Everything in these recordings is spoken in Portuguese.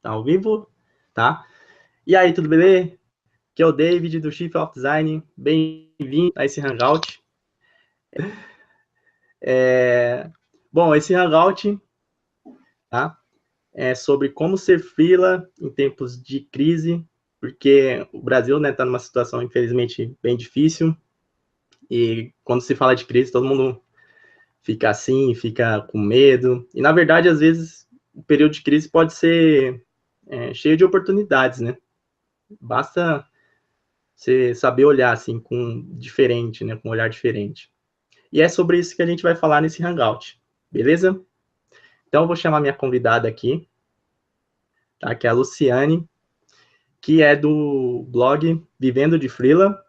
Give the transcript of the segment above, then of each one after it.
Tá ao vivo? Tá? E aí, tudo beleza? Aqui é o David, do Chief of Design. Bem-vindo a esse Hangout. Bom, esse Hangout, tá? É sobre como ser freela em tempos de crise, porque o Brasil, né, tá numa situação, infelizmente, bem difícil. E quando se fala de crise, todo mundo fica assim, fica com medo. E, na verdade, às vezes, o período de crise pode ser cheio de oportunidades, né? Basta você saber olhar assim com diferente, né, com um olhar diferente. E é sobre isso que a gente vai falar nesse Hangout, beleza? Então eu vou chamar minha convidada aqui, tá? Que é a Luciane, que é do blog Vivendo de Freela.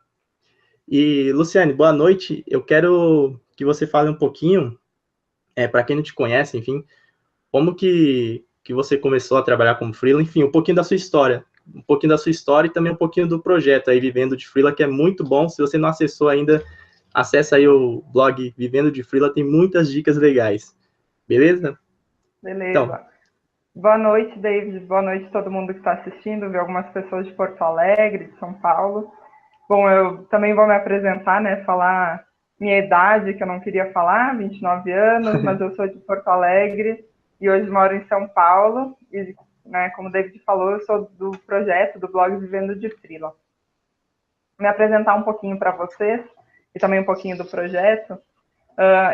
E Luciane, boa noite. Eu quero que você fale um pouquinho, para quem não te conhece, enfim, como que você começou a trabalhar como freela, enfim, um pouquinho da sua história e também um pouquinho do projeto aí Vivendo de Freela, que é muito bom. Se você não acessou ainda, acessa aí o blog Vivendo de Freela, tem muitas dicas legais. Beleza? Então, Beleza. Boa noite, David. Boa noite a todo mundo que está assistindo. Vi algumas pessoas de Porto Alegre, de São Paulo. Bom, eu também vou me apresentar, né? Falar minha idade, que eu não queria falar, 29 anos, mas eu sou de Porto Alegre e hoje moro em São Paulo. E, né, como o David falou, eu sou do projeto, do blog Vivendo de Freela. Me apresentar um pouquinho para vocês e também um pouquinho do projeto.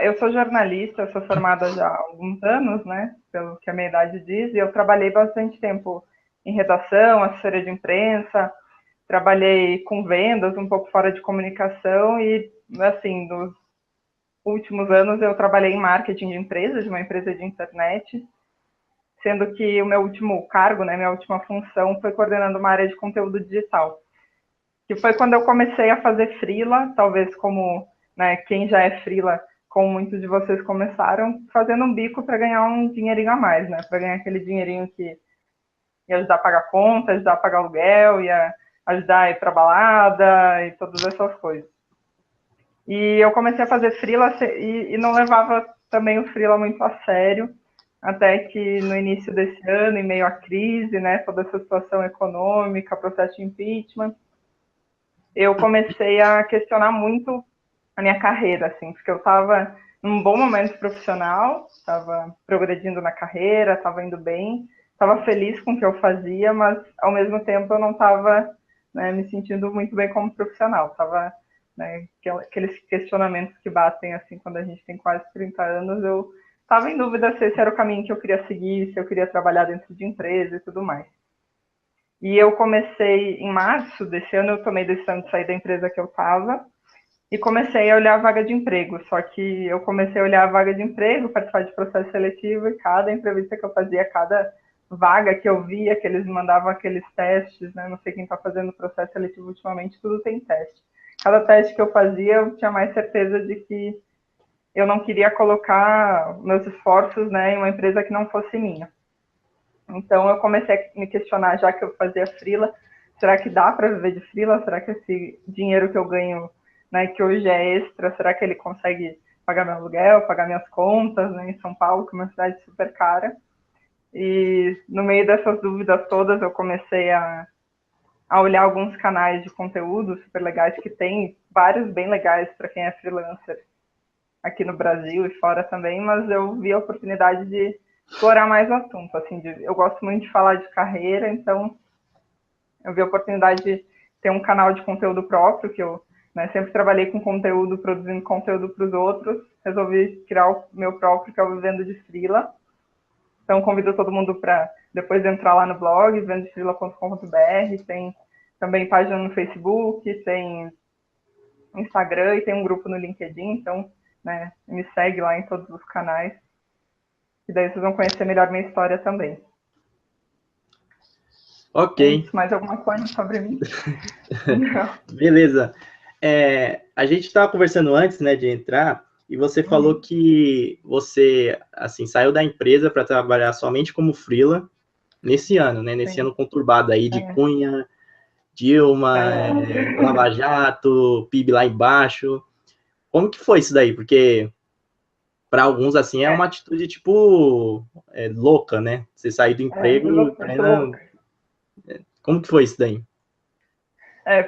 Eu sou jornalista, eu sou formada já há alguns anos, né, pelo que a minha idade diz, e eu trabalhei bastante tempo em redação, assessoria de imprensa, trabalhei com vendas, um pouco fora de comunicação e, assim, nos últimos anos eu trabalhei em marketing de empresas, de uma empresa de internet, sendo que o meu último cargo, né, minha última função foi coordenando uma área de conteúdo digital, que foi quando eu comecei a fazer freela, talvez como, né, quem já é freela, como muitos de vocês começaram, fazendo um bico para ganhar um dinheirinho a mais, né, para ganhar aquele dinheirinho que ia ajudar a pagar conta, ajudar a pagar aluguel, ia ajudar a ir para balada e todas essas coisas. E eu comecei a fazer freela e não levava também o freela muito a sério, até que no início desse ano, em meio à crise, né, toda essa situação econômica, processo de impeachment, eu comecei a questionar muito a minha carreira, assim, porque eu estava num bom momento profissional, estava progredindo na carreira, estava indo bem, estava feliz com o que eu fazia, mas ao mesmo tempo eu não estava, né, me sentindo muito bem como profissional, estava, né, aqueles questionamentos que batem assim quando a gente tem quase 30 anos, eu estava em dúvida se esse era o caminho que eu queria seguir, se eu queria trabalhar dentro de empresa e tudo mais. E eu comecei em março desse ano, eu tomei decisão de sair da empresa que eu estava e comecei a olhar a vaga de emprego. Só que eu comecei a olhar a vaga de emprego, participar de processo seletivo e cada entrevista que eu fazia, cada vaga que eu via, que eles mandavam aqueles testes, né? Não sei quem está fazendo processo seletivo ultimamente, tudo tem teste. Cada teste que eu fazia, eu tinha mais certeza de que eu não queria colocar meus esforços, né, em uma empresa que não fosse minha. Então, eu comecei a me questionar, já que eu fazia freela, será que dá para viver de freela? Será que esse dinheiro que eu ganho, né, que hoje é extra, será que ele consegue pagar meu aluguel, pagar minhas contas, né, em São Paulo, que é uma cidade super cara? E no meio dessas dúvidas todas, eu comecei a olhar alguns canais de conteúdo super legais, que tem vários bem legais para quem é freelancer aqui no Brasil e fora também, mas eu vi a oportunidade de explorar mais o assunto. Assim, eu gosto muito de falar de carreira, então eu vi a oportunidade de ter um canal de conteúdo próprio, que eu, né, sempre trabalhei com conteúdo, produzindo conteúdo para os outros, resolvi criar o meu próprio, que é o Vivendo de Freela. Então, convido todo mundo para depois entrar lá no blog, vivendodefreela.com.br, tem também página no Facebook, tem Instagram e tem um grupo no LinkedIn, então, né, me segue lá em todos os canais, e daí vocês vão conhecer melhor minha história também. ok. É isso, mais alguma coisa sobre mim? Não. Beleza. A gente estava conversando antes, né, de entrar, e você falou que você, assim, saiu da empresa para trabalhar somente como freela nesse ano, né, nesse Sim. ano conturbado aí de Cunha, Dilma, Lava Jato, PIB lá embaixo. Como que foi isso daí? Porque para alguns, assim, é uma atitude, tipo, louca, né? Você sair do emprego, Exatamente, louca. Como que foi isso daí?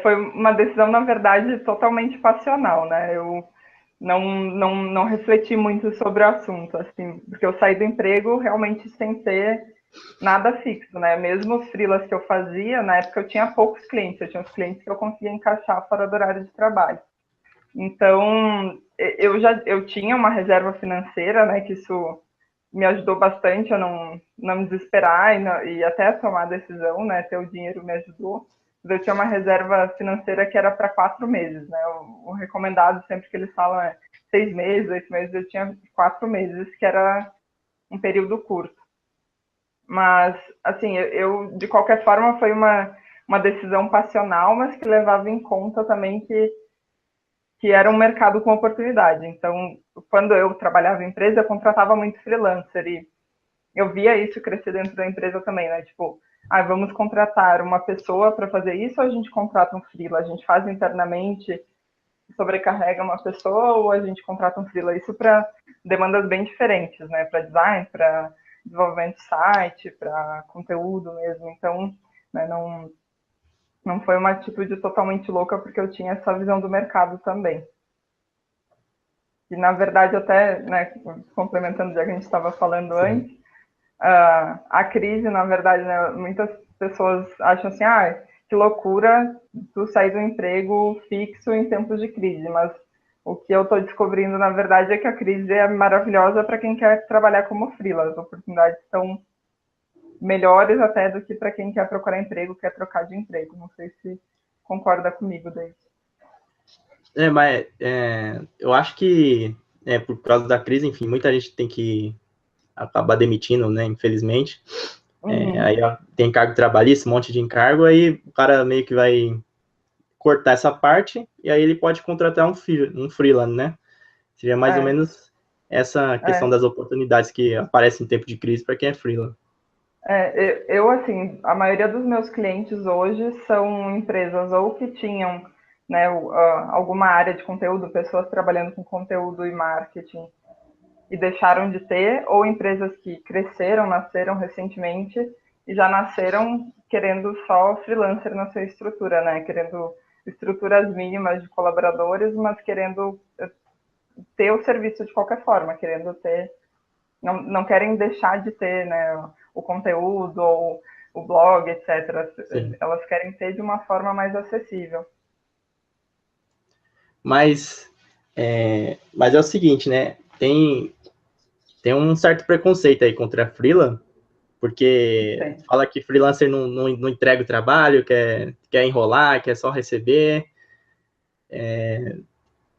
Foi uma decisão, na verdade, totalmente passional, né? Eu não refleti muito sobre o assunto, assim, porque eu saí do emprego realmente sem ter nada fixo, né? Mesmo os freelas que eu fazia, na época eu tinha poucos clientes, eu tinha os clientes que eu conseguia encaixar fora do horário de trabalho. Então, eu tinha uma reserva financeira, né? Que isso me ajudou bastante a não me desesperar e até a tomar a decisão, né? Ter o dinheiro me ajudou. Mas eu tinha uma reserva financeira que era para 4 meses, né? O recomendado sempre que eles falam é 6 meses, 8 meses, eu tinha 4 meses, que era um período curto. Mas, assim, eu de qualquer forma, foi uma decisão passional, mas que levava em conta também que era um mercado com oportunidade. Então, quando eu trabalhava em empresa, eu contratava muito freelancer e eu via isso crescer dentro da empresa também, né? Tipo, vamos contratar uma pessoa para fazer isso ou a gente contrata um freela? A gente faz internamente, sobrecarrega uma pessoa ou a gente contrata um freela? Isso para demandas bem diferentes, né? Para design, para desenvolvimento de site, para conteúdo mesmo. Então, né, não foi uma atitude totalmente louca porque eu tinha essa visão do mercado também. E, na verdade, até, né, complementando já que a gente estava falando Sim. antes, a crise, na verdade, né, muitas pessoas acham assim, que loucura tu sair do emprego fixo em tempos de crise, mas o que eu estou descobrindo, na verdade, é que a crise é maravilhosa para quem quer trabalhar como freela. As oportunidades estão melhores até do que para quem quer procurar emprego, quer trocar de emprego. Não sei se concorda comigo, David. Mas eu acho que por causa da crise, enfim, muita gente tem que acabar demitindo, né? Infelizmente. Aí ó, tem encargo trabalhista, um monte de encargo, aí o cara meio que vai cortar essa parte e aí ele pode contratar um freelance, né? Seria mais ou menos essa questão das oportunidades que aparecem em tempo de crise para quem é freelance. Assim, a maioria dos meus clientes hoje são empresas ou que tinham, né, alguma área de conteúdo, pessoas trabalhando com conteúdo e marketing e deixaram de ter, ou empresas que cresceram, nasceram recentemente e já nasceram querendo só freelancer na sua estrutura, né, querendo estruturas mínimas de colaboradores, mas querendo ter o serviço de qualquer forma, querendo ter, não querem deixar de ter, né, o conteúdo ou o blog, etc. Sim. Elas querem ter de uma forma mais acessível. Mas é o seguinte, né? Tem um certo preconceito aí contra a freela, porque Sim. fala que freelancer não entrega o trabalho, quer enrolar, quer só receber.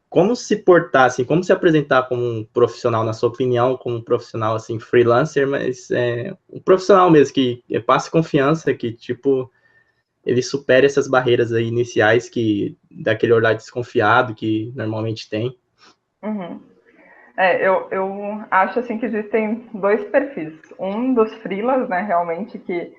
Como se portar, assim, como se apresentar como um profissional, na sua opinião, como um profissional, assim, freelancer, mas um profissional mesmo, que passe confiança, que, tipo, ele supere essas barreiras aí iniciais daquele olhar desconfiado que normalmente tem. Uhum. Eu acho assim que existem dois perfis. Um dos freelas, né, realmente, que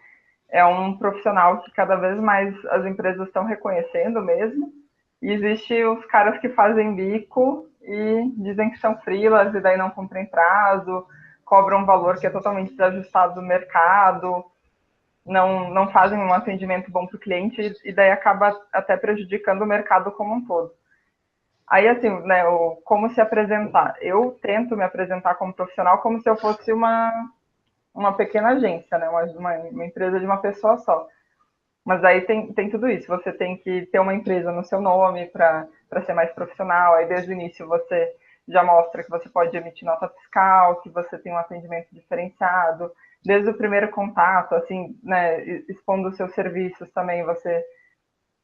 é um profissional que cada vez mais as empresas estão reconhecendo mesmo. E existe os caras que fazem bico e dizem que são freelas e daí não cumprem prazo, cobram um valor que é totalmente desajustado do mercado, não fazem um atendimento bom para o cliente e daí acaba até prejudicando o mercado como um todo. Aí, assim, né, como se apresentar? Eu tento me apresentar como profissional como se eu fosse uma pequena agência, né, uma empresa de uma pessoa só. Mas aí tem tudo isso. Você tem que ter uma empresa no seu nome para ser mais profissional. Aí, desde o início, você já mostra que você pode emitir nota fiscal, que você tem um atendimento diferenciado. Desde o primeiro contato, assim, né, expondo os seus serviços também, você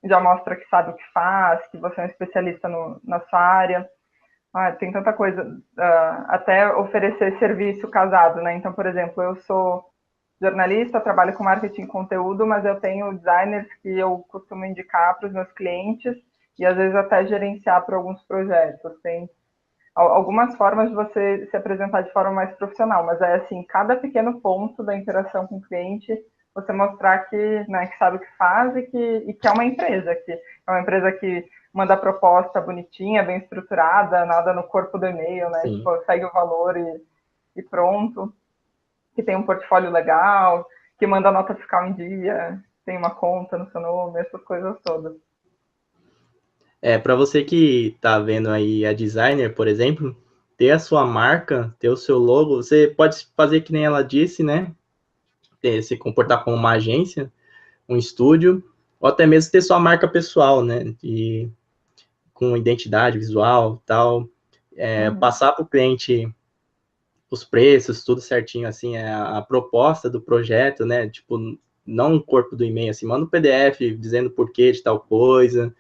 já mostra que sabe o que faz, que você é um especialista na sua área. Tem tanta coisa. Até oferecer serviço casado, né? Então, por exemplo, eu sou jornalista, trabalho com marketing e conteúdo, mas eu tenho designers que eu costumo indicar para os meus clientes e às vezes até gerenciar para alguns projetos. Tem algumas formas de você se apresentar de forma mais profissional, mas é assim, cada pequeno ponto da interação com o cliente, você mostrar que, né, que sabe o que faz e que é uma empresa que manda a proposta bonitinha, bem estruturada, nada no corpo do e-mail, né? Sim. Tipo, segue o valor e pronto. Que tem um portfólio legal, que manda a nota fiscal em dia, tem uma conta no seu nome, essas coisas todas. Para você que tá vendo aí a designer, por exemplo, ter a sua marca, ter o seu logo, você pode fazer que nem ela disse, né? Se comportar como uma agência, um estúdio, ou até mesmo ter sua marca pessoal, né? E com identidade visual, tal, passar para o cliente os preços, tudo certinho, assim, a proposta do projeto, né? Tipo, não o corpo do e-mail, assim, manda um PDF dizendo o porquê de tal coisa.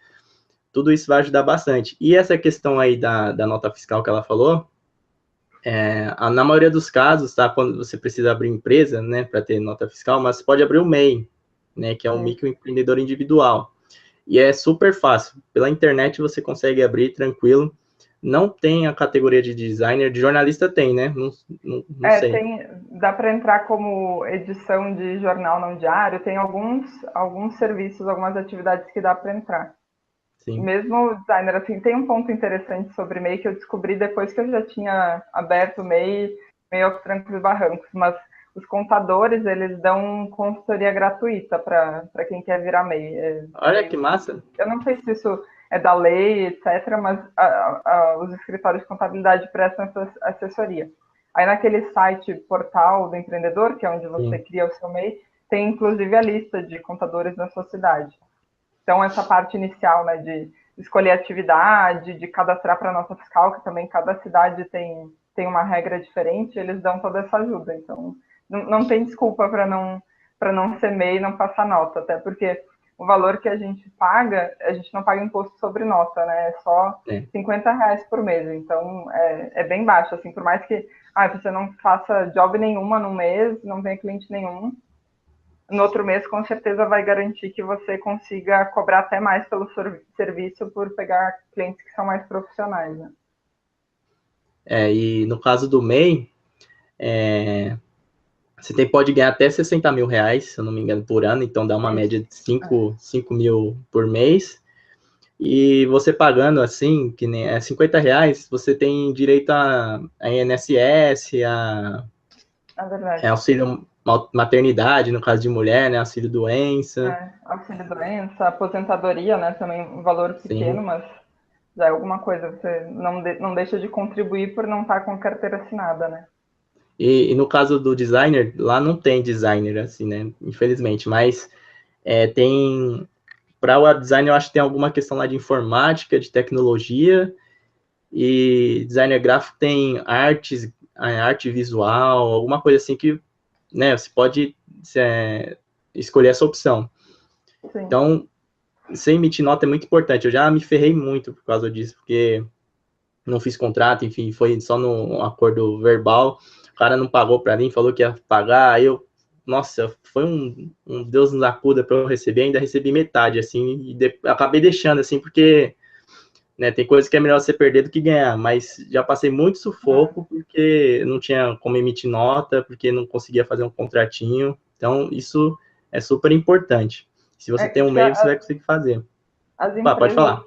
Tudo isso vai ajudar bastante. E essa questão aí da nota fiscal que ela falou, na maioria dos casos, tá? Quando você precisa abrir empresa, né, para ter nota fiscal, mas você pode abrir o MEI, né, que é um microempreendedor individual. E é super fácil. Pela internet você consegue abrir tranquilo. Não tem a categoria de designer, de jornalista tem, né? Não sei. Dá para entrar como edição de jornal não diário, tem alguns serviços, algumas atividades que dá para entrar. Sim. Mesmo designer, assim, tem um ponto interessante sobre MEI que eu descobri depois que eu já tinha aberto o MEI, meio aos trancos e barrancos, mas os contadores, eles dão consultoria gratuita para quem quer virar MEI. Olha que massa. Eu não sei se isso é da lei, etc., mas os escritórios de contabilidade prestam essa assessoria. Aí naquele site portal do empreendedor, que é onde você Sim. cria o seu MEI, tem inclusive a lista de contadores na sua cidade. Então, essa parte inicial, né, de escolher atividade, de cadastrar para a nota fiscal, que também cada cidade tem uma regra diferente, eles dão toda essa ajuda. Então, não tem desculpa para não ser MEI e não passar nota, até porque o valor que a gente não paga imposto sobre nota, né? É só R$ 50 por mês. Então, é bem baixo, assim, por mais que você não faça job nenhuma no mês, não tenha cliente nenhum, no outro mês, com certeza, vai garantir que você consiga cobrar até mais pelo serviço por pegar clientes que são mais profissionais, né? E no caso do MEI, você pode ganhar até 60 mil reais, se eu não me engano, por ano, então dá uma média de 5 mil por mês. E você pagando assim, que nem R$ 50, você tem direito a INSS, auxílio maternidade, no caso de mulher, né? Auxílio doença. Auxílio doença, aposentadoria, né? Também um valor pequeno, Sim. mas já é alguma coisa. Você não deixa de contribuir por não estar com a carteira assinada, né? E no caso do designer, lá não tem designer, assim, né? Infelizmente, mas tem. Para o web design, eu acho que tem alguma questão lá de informática, de tecnologia, e designer gráfico tem arte visual, alguma coisa assim que, né, você pode escolher essa opção. Sim. Então, sem emitir nota é muito importante. Eu já me ferrei muito por causa disso, porque não fiz contrato, enfim, foi só no acordo verbal. O cara não pagou para mim, falou que ia pagar. Aí nossa, foi um Deus nos acuda para eu receber, ainda recebi metade, assim, e acabei deixando, assim, porque, né, tem coisas que é melhor você perder do que ganhar, mas já passei muito sufoco porque não tinha como emitir nota, porque não conseguia fazer um contratinho. Então, isso é super importante. Se você tem um meio, você vai conseguir fazer. Pode falar.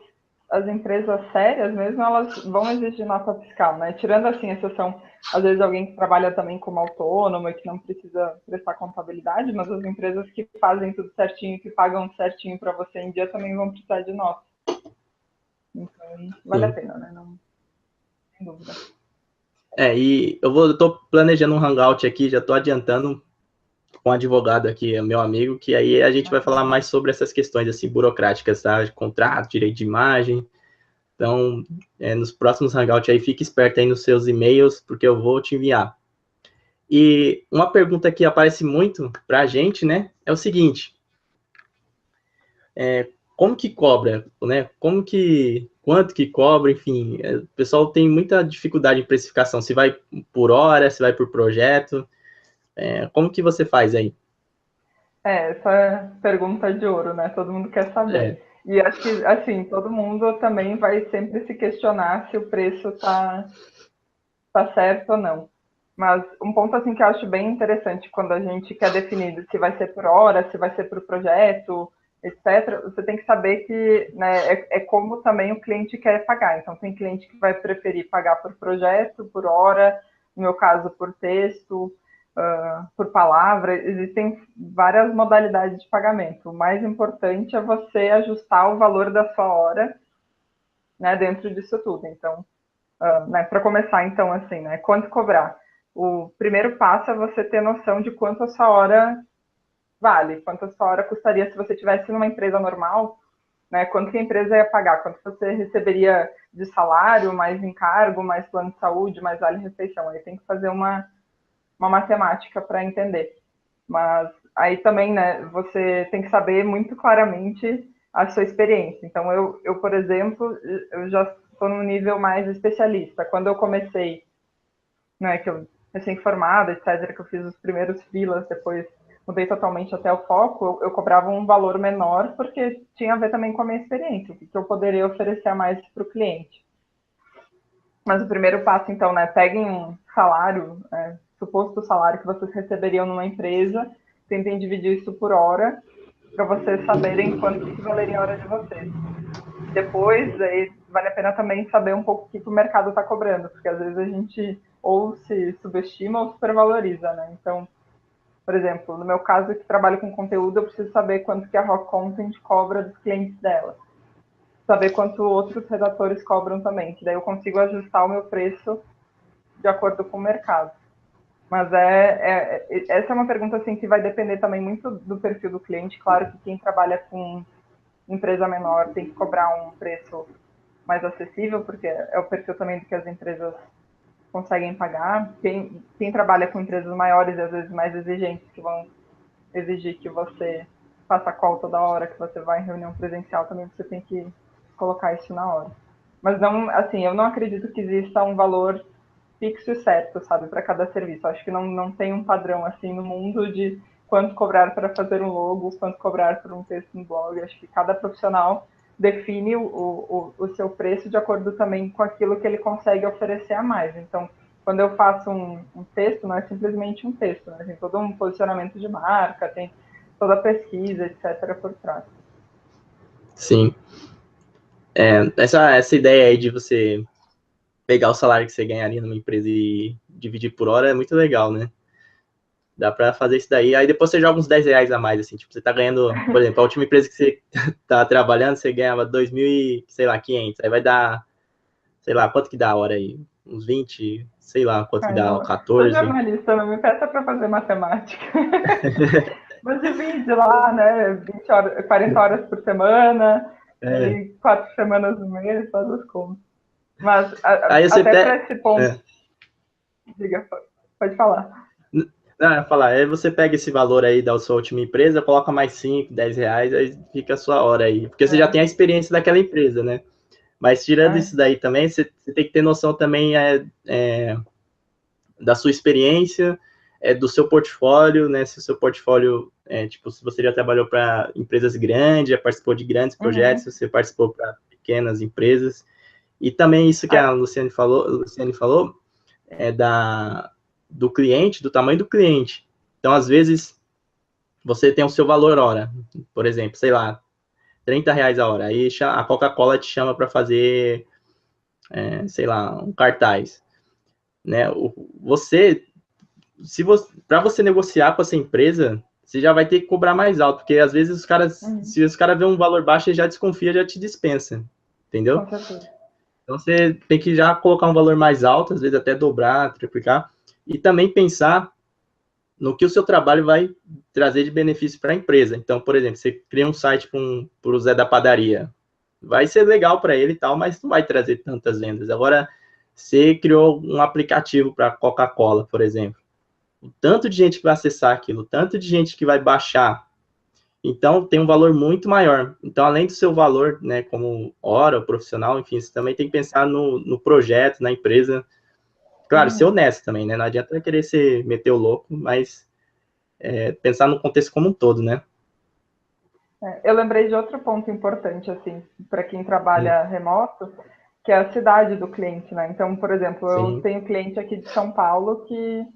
As empresas sérias mesmo, elas vão exigir nota fiscal, né? Tirando, assim, a exceção, às vezes alguém que trabalha também como autônomo e que não precisa prestar contabilidade, mas as empresas que fazem tudo certinho, que pagam certinho para você em dia, também vão precisar de nota. Então, vale a pena, né? Não, sem dúvida. E eu tô planejando um hangout aqui, já tô adiantando com um advogado aqui, meu amigo, que aí a gente vai falar mais sobre essas questões, assim, burocráticas, tá? De contrato, direito de imagem. Então, nos próximos hangouts aí, fique esperto aí nos seus e-mails, porque eu vou te enviar. E uma pergunta que aparece muito pra gente, né, é o seguinte, como que cobra, né? Quanto que cobra, enfim, o pessoal tem muita dificuldade em precificação, se vai por hora, se vai por projeto, como que você faz aí? Essa é pergunta de ouro, né? Todo mundo quer É, saber. E acho que, assim, todo mundo também vai sempre se questionar se o preço tá certo ou não. Mas um ponto, assim, que eu acho bem interessante quando a gente quer definir se vai ser por hora, se vai ser por projeto, etc., você tem que saber que, né, é como também o cliente quer pagar. Então, tem cliente que vai preferir pagar por projeto, por hora, no meu caso, por texto, por palavra. Existem várias modalidades de pagamento. O mais importante é você ajustar o valor da sua hora, né, dentro disso tudo. Então, né, para começar, então, assim, né, quanto cobrar? O primeiro passo é você ter noção de quanto a sua hora vale, quanto a sua hora custaria se você estivesse numa empresa normal, né, quanto que a empresa ia pagar, quanto você receberia de salário, mais encargo, mais plano de saúde, mais vale-refeição. Aí tem que fazer uma matemática para entender. Mas aí também, né, você tem que saber muito claramente a sua experiência. Então, eu por exemplo, eu já estou num nível mais especialista. Quando eu comecei, né, que eu recém-formada, etc., que eu fiz os primeiros freelas, depois mudei totalmente até o foco, eu cobrava um valor menor, porque tinha a ver também com a minha experiência, o que eu poderia oferecer a mais para o cliente. Mas o primeiro passo, então, né, peguem um salário, suposto salário que vocês receberiam numa empresa, tentem dividir isso por hora, para vocês saberem quanto que valeria a hora de vocês. Depois, aí, vale a pena também saber um pouco o que o mercado está cobrando, porque às vezes a gente ou se subestima ou supervaloriza, né? Então, por exemplo, no meu caso, que trabalho com conteúdo, eu preciso saber quanto que a Rock Content cobra dos clientes dela. Saber quanto outros redatores cobram também, que daí eu consigo ajustar o meu preço de acordo com o mercado. Mas essa é uma pergunta assim, que vai depender também muito do perfil do cliente. Claro que quem trabalha com empresa menor tem que cobrar um preço mais acessível, porque é o perfil também do que as empresas conseguem pagar. Quem trabalha com empresas maiores, às vezes mais exigentes, que vão exigir que você faça call toda hora, que você vai em reunião presencial, também você tem que colocar isso na hora. Mas não, assim, eu não acredito que exista um valor fixo e certo, sabe, para cada serviço. Acho que não tem um padrão assim no mundo de quanto cobrar para fazer um logo, quanto cobrar por um texto no blog. Acho que cada profissional define o seu preço de acordo também com aquilo que ele consegue oferecer a mais. Então, quando eu faço um texto, não é simplesmente um texto, né? Tem todo um posicionamento de marca, tem toda a pesquisa, etc. por trás. Sim. Essa ideia aí de você pegar o salário que você ganharia numa empresa e dividir por hora é muito legal, né? Dá pra fazer isso daí. Aí depois você joga uns 10 reais a mais, assim. Tipo, você tá ganhando, por exemplo, a última empresa que você tá trabalhando, você ganhava 2.000 e, sei lá, 500. Aí vai dar, sei lá, quanto que dá a hora aí? Uns 20, sei lá, quanto que Ai, dá, não, sou 14. jornalista, não me peça para fazer matemática. Mas divide lá, né? 20 horas, 40 horas por semana, É. aí 4 semanas no mês, faz as contas. Mas Aí você até para pega. esse ponto, É. diga, pode falar. Não, eu ia falar, aí você pega esse valor aí da sua última empresa, coloca mais 5, 10 reais, aí fica a sua hora aí. Porque você já tem a experiência daquela empresa, né? Mas tirando isso daí também, você tem que ter noção também da sua experiência, do seu portfólio, né? Se o seu portfólio, tipo, se você já trabalhou para empresas grandes, já participou de grandes projetos, se você participou para pequenas empresas. E também isso que a Luciane falou do cliente, do tamanho do cliente. Então, às vezes, você tem o seu valor hora, por exemplo, sei lá, 30 reais a hora. Aí a Coca-Cola te chama para fazer, sei lá, um cartaz. Né? Você, para você negociar com essa empresa, você já vai ter que cobrar mais alto, porque às vezes os caras, se os caras vê um valor baixo, ele já desconfia, já te dispensa, entendeu? Com certeza. Então você tem que já colocar um valor mais alto, às vezes até dobrar, triplicar, e também pensar no que o seu trabalho vai trazer de benefício para a empresa. Então, por exemplo, você cria um site para o Zé da padaria, vai ser legal para ele e tal, mas não vai trazer tantas vendas. Agora, você criou um aplicativo para Coca-Cola, por exemplo. O tanto de gente que vai acessar aquilo, o tanto de gente que vai baixar. Então, tem um valor muito maior. Então, além do seu valor, né, como hora, profissional, enfim, você também tem que pensar no projeto, na empresa. Claro, ser honesto também, né? Não adianta querer ser meter o louco, mas pensar no contexto como um todo, né? Eu lembrei de outro ponto importante, assim, para quem trabalha remoto, que é a cidade do cliente, né? Então, por exemplo, eu Sim. tenho cliente aqui de São Paulo que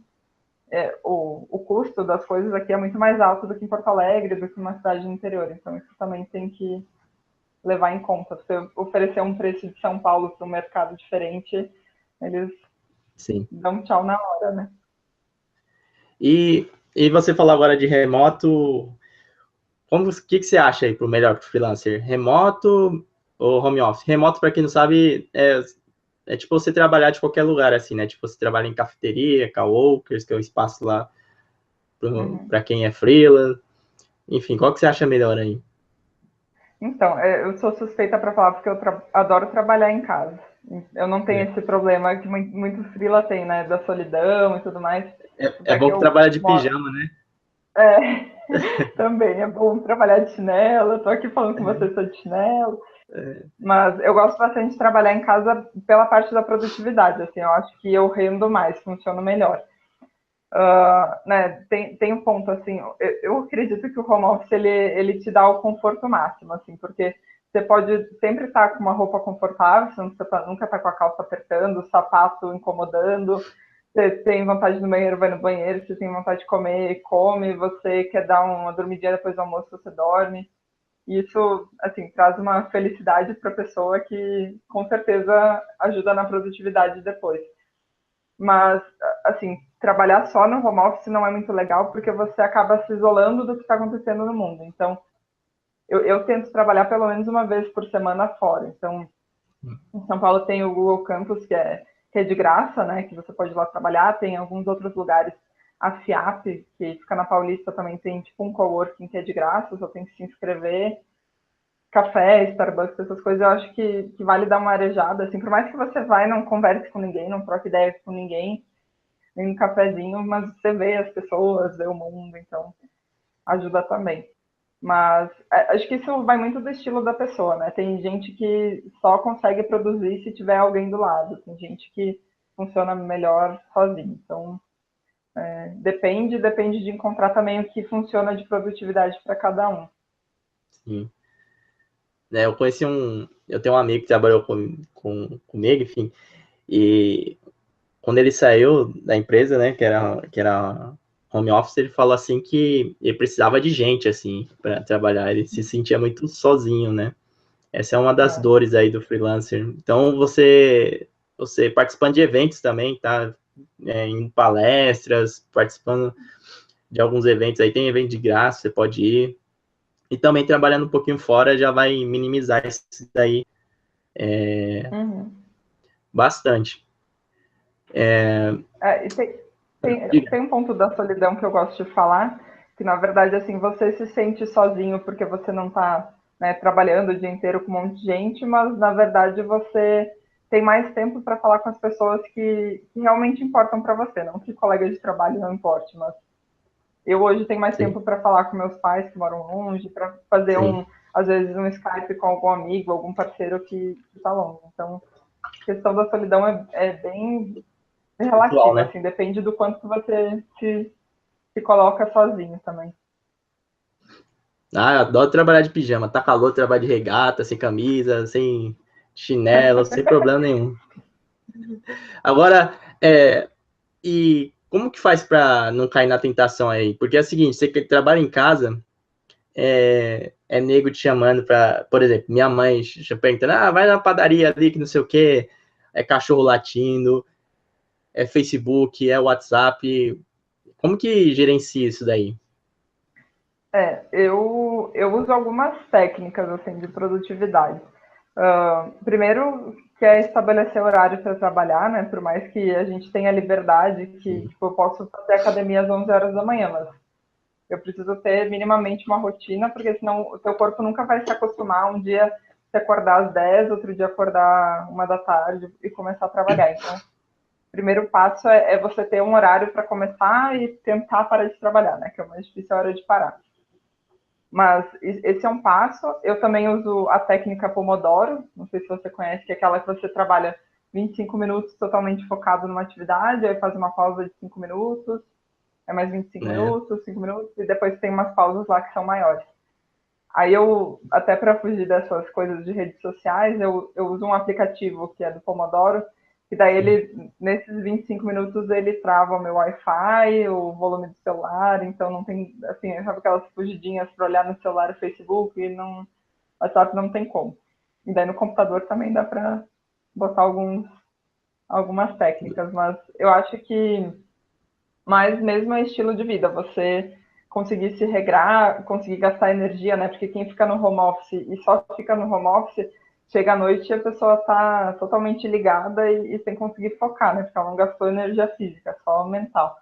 o custo das coisas aqui é muito mais alto do que em Porto Alegre, do que numa cidade do interior. Então, isso também tem que levar em conta. Você oferecer um preço de São Paulo para um mercado diferente, eles Sim. dão tchau na hora, né? E você falou agora de remoto. O que você acha aí para o melhor pro freelancer? Remoto ou home office? Remoto, para quem não sabe, é tipo você trabalhar de qualquer lugar, assim, né? Tipo, você trabalha em cafeteria, coworkers, que é o espaço lá para quem é freela. Enfim, qual que você acha melhor aí? Então, eu sou suspeita para falar porque eu adoro trabalhar em casa. Eu não tenho esse problema que muitos freela têm, né? Da solidão e tudo mais. É bom que trabalha de pijama, né? Também é bom trabalhar de chinelo. Eu tô aqui falando com você, sou de chinelo. Mas eu gosto bastante de trabalhar em casa pela parte da produtividade. Assim, eu acho que eu rendo mais, funciono melhor. Né, tem um ponto, assim, eu acredito que o home office, ele te dá o conforto máximo, assim, porque você pode sempre estar com uma roupa confortável, você nunca está com a calça apertando, o sapato incomodando, você tem vontade de ir no banheiro, vai no banheiro, você tem vontade de comer, come, você quer dar uma dormidinha depois do almoço, você dorme. E isso, assim, traz uma felicidade para a pessoa que, com certeza, ajuda na produtividade depois. Mas, assim, trabalhar só no home office não é muito legal porque você acaba se isolando do que está acontecendo no mundo. Então, eu tento trabalhar pelo menos uma vez por semana fora. Então, em São Paulo tem o Google Campus, que é de graça, né? Que você pode ir lá trabalhar. Tem alguns outros lugares, a FIAP, que fica na Paulista, também tem tipo um coworking que é de graça, só tem que se inscrever. Café, Starbucks, essas coisas, eu acho que vale dar uma arejada. Assim, por mais que você vá e não converse com ninguém, não troque ideias com ninguém, em um cafezinho, mas você vê as pessoas, vê o mundo, então ajuda também. Mas acho que isso vai muito do estilo da pessoa, né? Tem gente que só consegue produzir se tiver alguém do lado, tem gente que funciona melhor sozinho. Então, depende de encontrar também o que funciona de produtividade para cada um. Sim. Eu tenho um amigo que trabalhou comigo, enfim, e quando ele saiu da empresa, né, que era home office, ele falou assim que ele precisava de gente, assim, para trabalhar, ele se sentia muito sozinho, né? Essa é uma das dores aí do freelancer. Então, você participando de eventos também, tá? Em palestras, participando de alguns eventos aí, tem evento de graça, você pode ir. E também trabalhando um pouquinho fora já vai minimizar isso daí bastante. E tem um ponto da solidão que eu gosto de falar, que na verdade, assim, você se sente sozinho porque você não está, né, trabalhando o dia inteiro com um monte de gente, mas na verdade você tem mais tempo para falar com as pessoas que realmente importam para você, não que colegas de trabalho não importe, mas eu hoje tenho mais Sim, tempo para falar com meus pais que moram longe, para fazer sim. às vezes um Skype com algum amigo, algum parceiro que está longe. Então, a questão da solidão é bem Virtual, relativo, né? assim, depende do quanto você se coloca sozinho também. Ah, eu adoro trabalhar de pijama. Tá calor, trabalho de regata, sem camisa, sem chinelo, sem problema nenhum. Agora, e como que faz para não cair na tentação aí? Porque é o seguinte, você que trabalha em casa, é nego te chamando para, por exemplo, minha mãe perguntando, vai na padaria ali que não sei o quê, é cachorro latindo, é Facebook, é WhatsApp. Como que gerencia isso daí? Eu uso algumas técnicas assim de produtividade. Primeiro, que é estabelecer horário para trabalhar, né? Por mais que a gente tenha liberdade, que tipo, eu posso fazer academia às 11 horas da manhã, mas eu preciso ter minimamente uma rotina, porque senão o teu corpo nunca vai se acostumar um dia se acordar às 10, outro dia acordar 1 da tarde e começar a trabalhar. Então, o primeiro passo é você ter um horário para começar e tentar parar de trabalhar, né? Que é o mais difícil a hora de parar. Mas esse é um passo. Eu também uso a técnica Pomodoro, não sei se você conhece, que é aquela que você trabalha 25 minutos totalmente focado numa atividade, aí faz uma pausa de 5 minutos, é mais 25 Né? minutos, 5 minutos, e depois tem umas pausas lá que são maiores. Aí até para fugir dessas coisas de redes sociais, eu uso um aplicativo que é do Pomodoro, E daí ele, nesses 25 minutos, ele trava o meu Wi-Fi, o volume do celular, então não tem, assim, sabe aquelas fugidinhas para olhar no celular o Facebook, e não, WhatsApp não tem como. E daí no computador também dá para botar algumas técnicas, mas eu acho que mais mesmo é estilo de vida, você conseguir se regrar, conseguir gastar energia, né? Porque quem fica no home office e só fica no home office, chega à noite e a pessoa está totalmente ligada e sem conseguir focar, né? Porque ela não gastou energia física, só mental.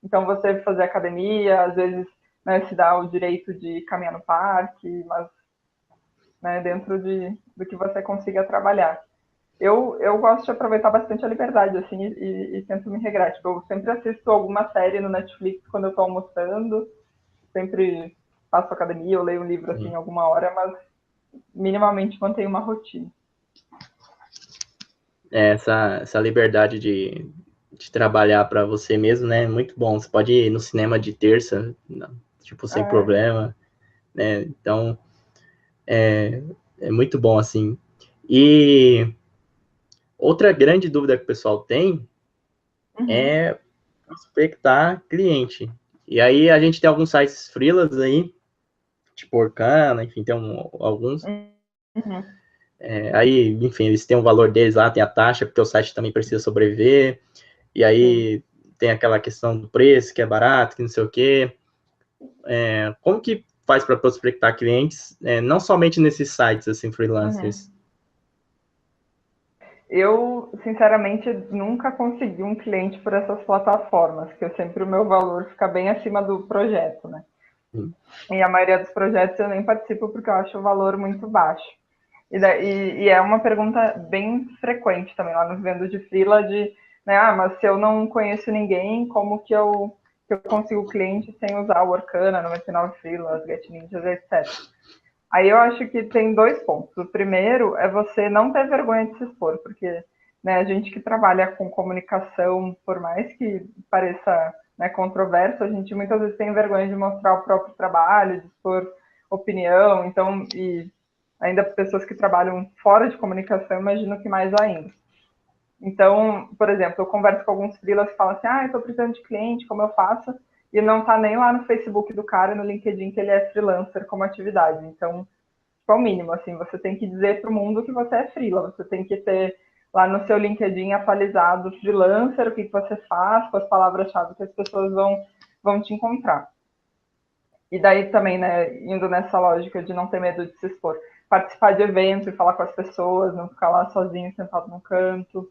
Então você fazer academia, às vezes, né, se dá o direito de caminhar no parque, mas, né, dentro do que você consiga trabalhar. Eu gosto de aproveitar bastante a liberdade, assim, e tento me regrar. Tipo, eu sempre assisto alguma série no Netflix quando eu tô almoçando, sempre faço academia, eu leio um livro, assim, alguma hora, mas minimamente mantenho uma rotina. Essa liberdade de trabalhar para você mesmo, né? É muito bom. Você pode ir no cinema de terça, tipo, sem problema, né? Então, é muito bom, assim. E outra grande dúvida que o pessoal tem é prospectar cliente. E aí a gente tem alguns sites freelas aí, tipo Orkana, enfim, tem alguns. Aí, enfim, eles têm o valor deles lá, tem a taxa, porque o site também precisa sobreviver. E aí tem aquela questão do preço, que é barato, que não sei o quê. Como que faz para prospectar clientes, não somente nesses sites, assim, freelancers? Eu, sinceramente, nunca consegui um cliente por essas plataformas, que eu sempre o meu valor fica bem acima do projeto, né? E a maioria dos projetos eu nem participo porque eu acho o valor muito baixo. E é uma pergunta bem frequente também lá nos vendos de freela de, né, mas se eu não conheço ninguém, como que eu consigo cliente sem usar o Workana, 99 Freelas, Get Ninjas, etc. Aí eu acho que tem dois pontos. O primeiro é você não ter vergonha de se expor, porque, né, a gente que trabalha com comunicação, por mais que pareça, né, controverso, a gente muitas vezes tem vergonha de mostrar o próprio trabalho, de expor opinião, então, e ainda pessoas que trabalham fora de comunicação, imagino que mais ainda. Então, por exemplo, eu converso com alguns freelas que falam assim, eu estou precisando de cliente, como eu faço? E não está nem lá no Facebook do cara, no LinkedIn, que ele é freelancer como atividade. Então, é o mínimo, assim, você tem que dizer para o mundo que você é freela, você tem que ter lá no seu LinkedIn atualizado freelancer, o que você faz, com as palavras-chave que as pessoas vão te encontrar. E daí também, né, indo nessa lógica de não ter medo de se expor, participar de evento e falar com as pessoas, não ficar lá sozinho, sentado num canto,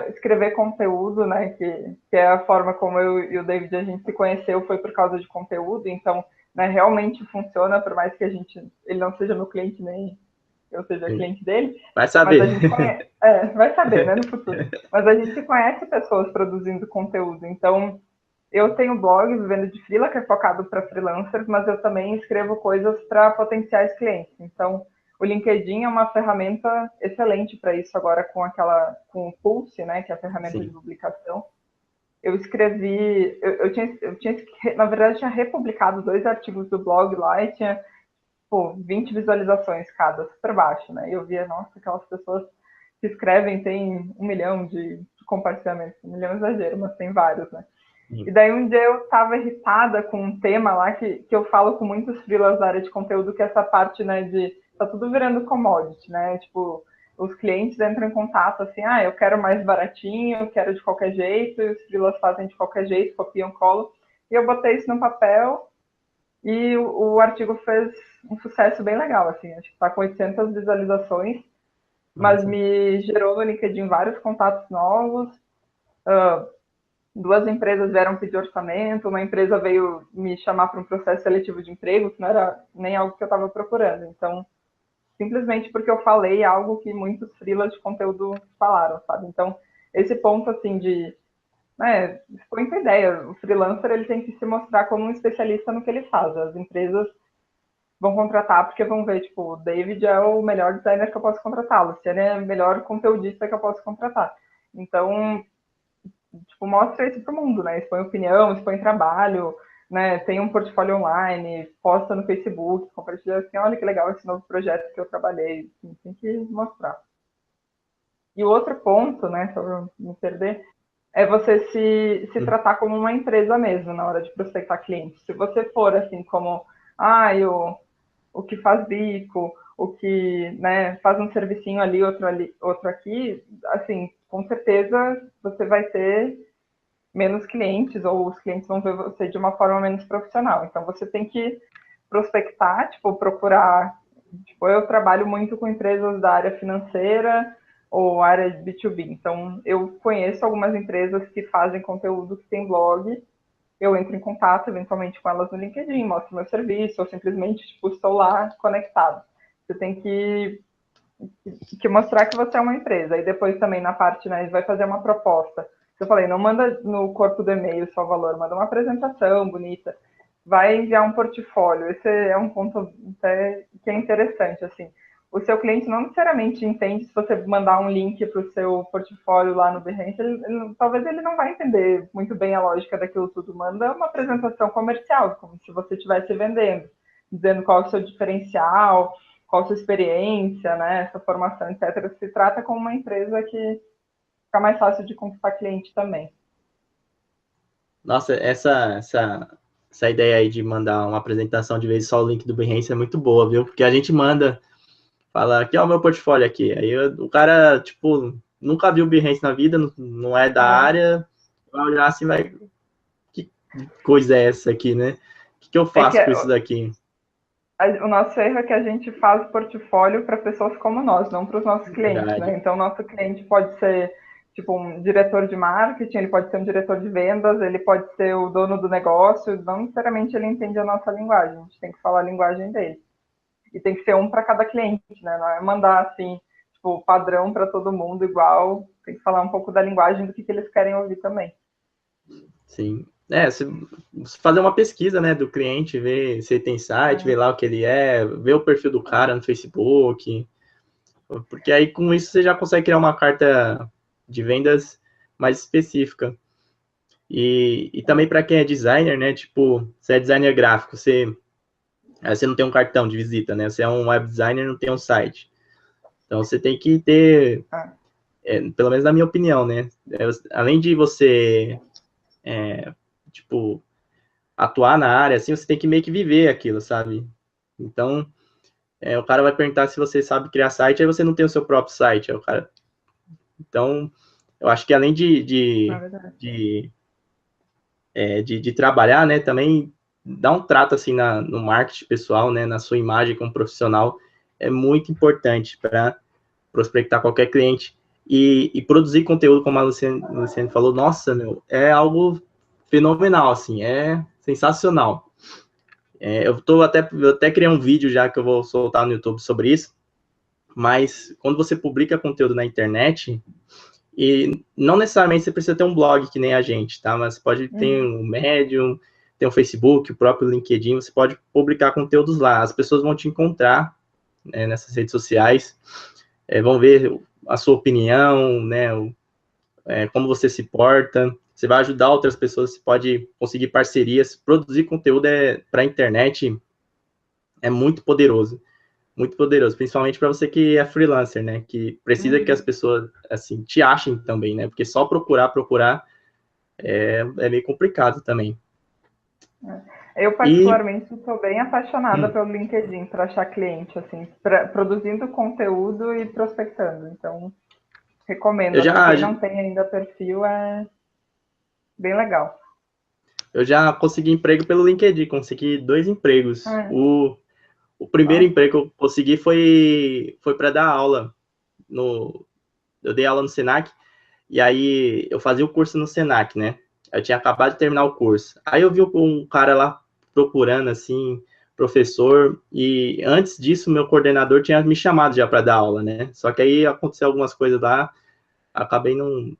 escrever conteúdo, né, que é a forma como eu e o David a gente se conheceu, foi por causa de conteúdo, então, né, realmente funciona, por mais que ele não seja meu cliente, nem eu seja cliente dele, Vai mas a saber. gente conhece, vai saber, né, no futuro, mas a gente conhece pessoas produzindo conteúdo, então eu tenho blog Vivendo de Freela, que é focado para freelancers, mas eu também escrevo coisas para potenciais clientes. Então, o LinkedIn é uma ferramenta excelente para isso agora com o Pulse, né, que é a ferramenta de Sim. publicação. Eu escrevi, na verdade, tinha republicado 2 artigos do blog lá e tinha, 20 visualizações cada, super baixo, né? E eu via, nossa, aquelas pessoas que escrevem tem 1 milhão de compartilhamentos, 1 milhão é exagero, mas tem vários, né? E daí um dia eu estava irritada com um tema lá que eu falo com muitos freelas da área de conteúdo, que é essa parte, né, de tá tudo virando commodity, né? Tipo, os clientes entram em contato assim, eu quero mais baratinho, eu quero de qualquer jeito, e os freelas fazem de qualquer jeito, copiam, colam. E eu botei isso no papel e o artigo fez um sucesso bem legal, assim, acho que está com 800 visualizações, mas me gerou no LinkedIn vários contatos novos, 2 empresas vieram pedir orçamento, uma empresa veio me chamar para um processo seletivo de emprego, que não era nem algo que eu estava procurando. Então, simplesmente porque eu falei algo que muitos freelas de conteúdo falaram, sabe? Então, esse ponto, assim, de... né, expõe a ideia. O freelancer, ele tem que se mostrar como um especialista no que ele faz. As empresas vão contratar porque vão ver, tipo, o David é o melhor designer que eu posso contratar, a Luciana é o melhor conteudista que eu posso contratar. Então, tipo, mostra isso pro mundo, né? Expõe opinião, expõe trabalho, né? Tem um portfólio online, posta no Facebook, compartilha assim, olha que legal esse novo projeto que eu trabalhei. Assim, tem que mostrar. E o outro ponto, né, só para me perder, é você se tratar como uma empresa mesmo na hora de prospectar clientes. Se você for assim como, o que faz bico, o que, né, faz um servicinho ali, outro aqui, assim, com certeza você vai ter menos clientes ou os clientes vão ver você de uma forma menos profissional. Então você tem que prospectar, tipo, procurar, tipo, eu trabalho muito com empresas da área financeira ou área de B2B. Então eu conheço algumas empresas que fazem conteúdo, que tem blog, eu entro em contato eventualmente com elas no LinkedIn, mostro meu serviço, ou simplesmente tipo, estou lá conectado. Você tem que mostrar que você é uma empresa. E depois também na parte, né, vai fazer uma proposta. Eu falei, não manda no corpo do e-mail só o valor, manda uma apresentação bonita. Vai enviar um portfólio. Esse é um ponto até que é interessante, assim. O seu cliente não necessariamente entende se você mandar um link para o seu portfólio lá no Behance, talvez ele não vai entender muito bem a lógica daquilo tudo. Manda uma apresentação comercial, como se você estivesse vendendo, dizendo qual é o seu diferencial, qual a sua experiência, né, sua formação, etc. Se trata como uma empresa que fica mais fácil de conquistar cliente também. Nossa, essa ideia aí de mandar uma apresentação de vez só o link do Behance é muito boa, viu? Porque a gente manda, fala, aqui é o meu portfólio aqui. Aí o cara, tipo, nunca viu o Behance na vida, não é da área, vai olhar assim, vai, que coisa é essa aqui, né? O que eu faço com isso daqui? O nosso erro é que a gente faz portfólio para pessoas como nós, não para os nossos clientes, né? Verdade. Então, nosso cliente pode ser tipo um diretor de marketing, ele pode ser um diretor de vendas, ele pode ser o dono do negócio, não necessariamente ele entende a nossa linguagem, a gente tem que falar a linguagem dele. E tem que ser um para cada cliente, né? Não é mandar assim, tipo, padrão para todo mundo igual, tem que falar um pouco da linguagem do que eles querem ouvir também. Sim. Se fazer uma pesquisa, né, do cliente, ver se ele tem site, ver lá o que ele é, ver o perfil do cara no Facebook, porque aí com isso você já consegue criar uma carta de vendas mais específica. E também para quem é designer, né, tipo, você é designer gráfico, você não tem um cartão de visita, né, você é um web designer, não tem um site. Então você tem que ter, pelo menos na minha opinião, né, além de você, tipo, atuar na área, assim, você tem que meio que viver aquilo, sabe? Então, o cara vai perguntar se você sabe criar site, aí você não tem o seu próprio site, o cara. Então, eu acho que além de trabalhar, né, também dar um trato, assim, no marketing pessoal, né, na sua imagem como profissional, é muito importante para prospectar qualquer cliente. E produzir conteúdo, como a Luciane falou, nossa, meu, é algo fenomenal, assim, é sensacional. Eu até criei um vídeo já que eu vou soltar no YouTube sobre isso, mas quando você publica conteúdo na internet, e não necessariamente você precisa ter um blog que nem a gente, tá? Mas você pode ter um Medium, ter um Facebook, o próprio LinkedIn, você pode publicar conteúdos lá. As pessoas vão te encontrar, né, nessas redes sociais, vão ver a sua opinião, né, como você se porta. Você vai ajudar outras pessoas, você pode conseguir parcerias. Produzir conteúdo para a internet é muito poderoso, principalmente para você que é freelancer, né? Que precisa que as pessoas, assim, te achem também, né? Porque só procurar é meio complicado também. Eu, particularmente, estou bem apaixonada pelo LinkedIn para achar cliente, assim, produzindo conteúdo e prospectando. Então, recomendo. Para quem não tem ainda perfil, é bem legal. Eu já consegui emprego pelo LinkedIn, consegui 2 empregos. O primeiro emprego que eu consegui foi para dar aula. Eu dei aula no Senac, e aí eu fazia o curso no Senac, né? Eu tinha acabado de terminar o curso. Aí eu vi um cara lá procurando, assim, professor, e antes disso, meu coordenador tinha me chamado já para dar aula, né? Só que aí aconteceu algumas coisas lá, acabei não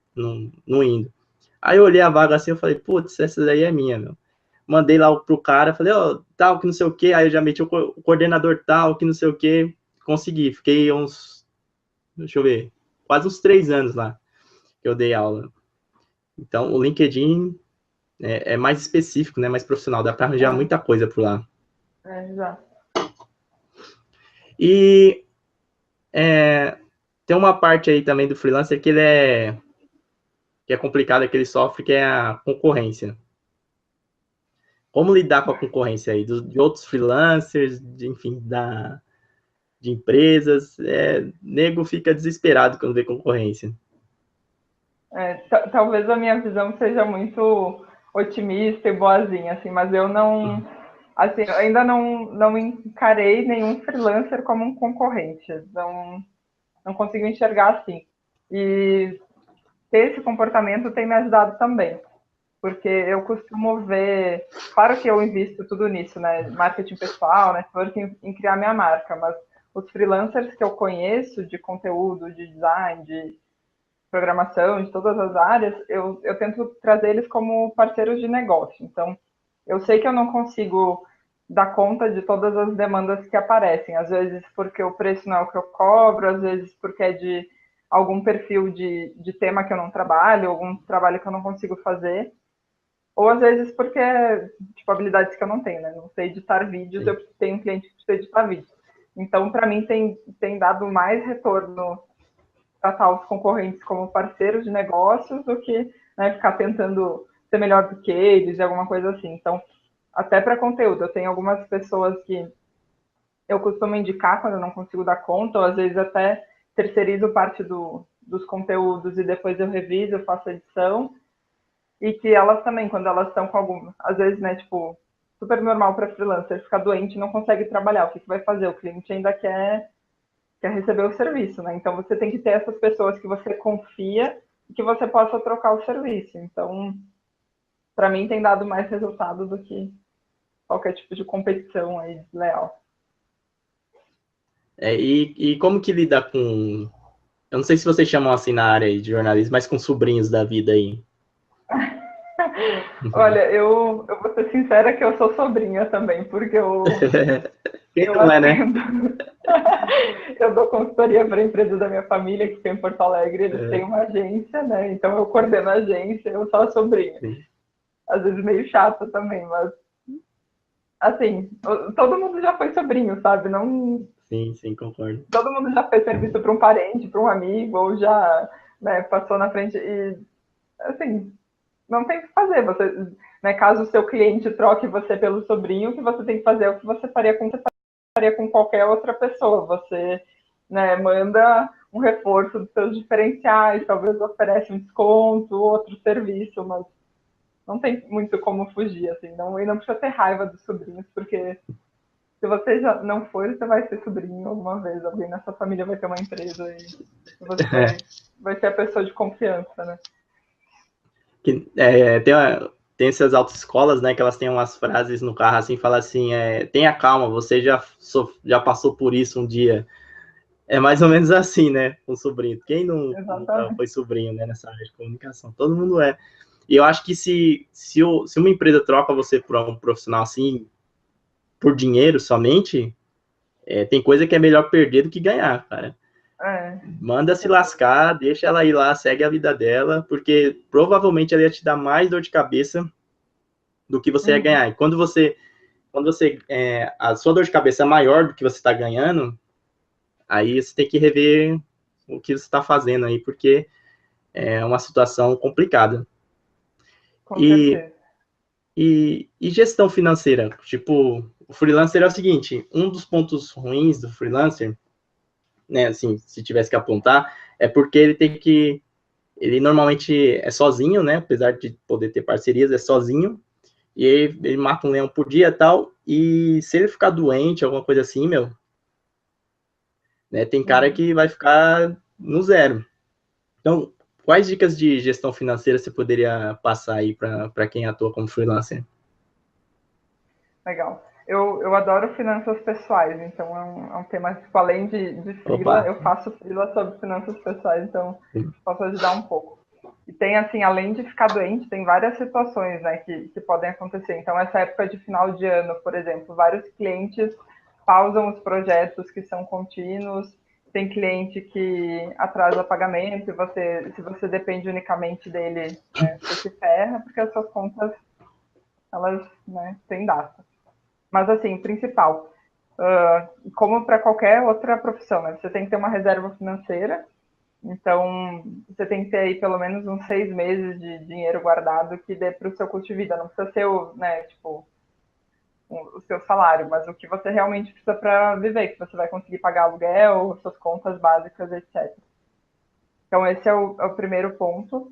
indo. Aí eu olhei a vaga assim, eu falei, putz, essa daí é minha, meu. Mandei lá pro cara, falei, tal, que não sei o quê, aí eu já meti o coordenador tal, que não sei o quê, consegui. Fiquei deixa eu ver, quase uns 3 anos lá que eu dei aula. Então, o LinkedIn é mais específico, né, mais profissional, dá para arranjar muita coisa por lá. Exato. E tem uma parte aí também do freelancer que é complicada, que ele sofre, que é a concorrência. Como lidar com a concorrência aí de outros freelancers, enfim, de empresas? Nego fica desesperado quando vê concorrência. Talvez a minha visão seja muito otimista e boazinha, assim, mas eu não, assim, eu ainda não encarei nenhum freelancer como um concorrente, não consigo enxergar assim. E ter esse comportamento tem me ajudado também, porque eu costumo ver, claro que eu invisto tudo nisso, né, marketing pessoal, networking, em criar minha marca, mas os freelancers que eu conheço de conteúdo, de design, de programação, de todas as áreas, eu tento trazer eles como parceiros de negócio. Então, eu sei que eu não consigo dar conta de todas as demandas que aparecem, às vezes porque o preço não é o que eu cobro, às vezes porque é de algum perfil de tema que eu não trabalho, algum trabalho que eu não consigo fazer, ou às vezes porque é, tipo, habilidades que eu não tenho, né? Não sei editar vídeos, Sim. eu tenho um cliente que precisa editar vídeos. Então, para mim, tem dado mais retorno tratar os concorrentes como parceiros de negócios do que, né, ficar tentando ser melhor do que eles, alguma coisa assim. Então, até para conteúdo, eu tenho algumas pessoas que eu costumo indicar quando eu não consigo dar conta, ou às vezes até terceirizo parte dos conteúdos e depois eu reviso, eu faço edição, e que elas também, quando elas estão com alguma, às vezes, né, tipo, super normal para freelancer, ficar doente e não consegue trabalhar, o que vai fazer? O cliente ainda quer receber o serviço, né? Então você tem que ter essas pessoas que você confia e que você possa trocar o serviço. Então, para mim tem dado mais resultado do que qualquer tipo de competição aí desleal. E como que lida com... Eu não sei se vocês chamam assim na área de jornalismo, mas com sobrinhos da vida aí. Olha, eu vou ser sincera que eu sou sobrinha também, porque Quem eu não é, né? atendo. Eu dou consultoria para a empresa da minha família, que tem em Porto Alegre, eles têm uma agência, né? Então eu coordeno a agência, eu sou a sobrinha. Sim, Às vezes meio chata também, mas assim, todo mundo já foi sobrinho, sabe? Não, sim, concordo. todo mundo já fez serviço para um parente, para um amigo, ou já, né, passou na frente e, assim, não tem o que fazer. Você, né, caso o seu cliente troque você pelo sobrinho, o que você tem que fazer é o que você faria com qualquer outra pessoa. Você, né, manda um reforço dos seus diferenciais, talvez oferece um desconto, outro serviço, mas não tem muito como fugir, assim, não, e não precisa ter raiva dos sobrinhos, porque se você já não for, você vai ser sobrinho alguma vez. Alguém na sua família vai ter uma empresa e você vai ser a pessoa de confiança, né? Tem essas autoescolas, né, que elas têm umas frases no carro assim, fala assim, tenha calma, você já passou por isso um dia. É mais ou menos assim, né, com sobrinho. Quem nunca Exatamente. foi sobrinho, né, nessa área de comunicação? Todo mundo é. E eu acho que se uma empresa troca você por um profissional assim, por dinheiro somente, tem coisa que é melhor perder do que ganhar, cara. É, Manda se lascar, deixa ela ir lá, segue a vida dela, porque provavelmente ela ia te dar mais dor de cabeça do que você ia ganhar. E a sua dor de cabeça é maior do que você está ganhando, aí você tem que rever o que você está fazendo aí, porque é uma situação complicada. com E, certeza. e gestão financeira, tipo, o freelancer é o seguinte, um dos pontos ruins do freelancer, né, assim, se tivesse que apontar, é porque ele normalmente é sozinho, né, apesar de poder ter parcerias, é sozinho, e ele mata um leão por dia e tal, e se ele ficar doente, alguma coisa assim, meu, né, tem cara que vai ficar no zero. Então, quais dicas de gestão financeira você poderia passar aí para quem atua como freelancer? Legal. Eu adoro finanças pessoais, então é um tema, tipo, além de freela, Opa! eu faço freela sobre finanças pessoais, então posso ajudar um pouco. E tem, assim, além de ficar doente, tem várias situações, né, que podem acontecer. Então, essa época de final de ano, por exemplo, vários clientes pausam os projetos que são contínuos, tem cliente que atrasa pagamento, e você, se você depende unicamente dele, né, você se ferra, porque as suas contas, elas, né, têm data. Mas, assim, principal. como para qualquer outra profissão, né? Você tem que ter uma reserva financeira, então você tem que ter aí pelo menos uns 6 meses de dinheiro guardado que dê para o seu custo de vida. Não precisa ser né, tipo, o seu salário, mas o que você realmente precisa para viver, que você vai conseguir pagar aluguel, suas contas básicas, etc. Então esse é o primeiro ponto.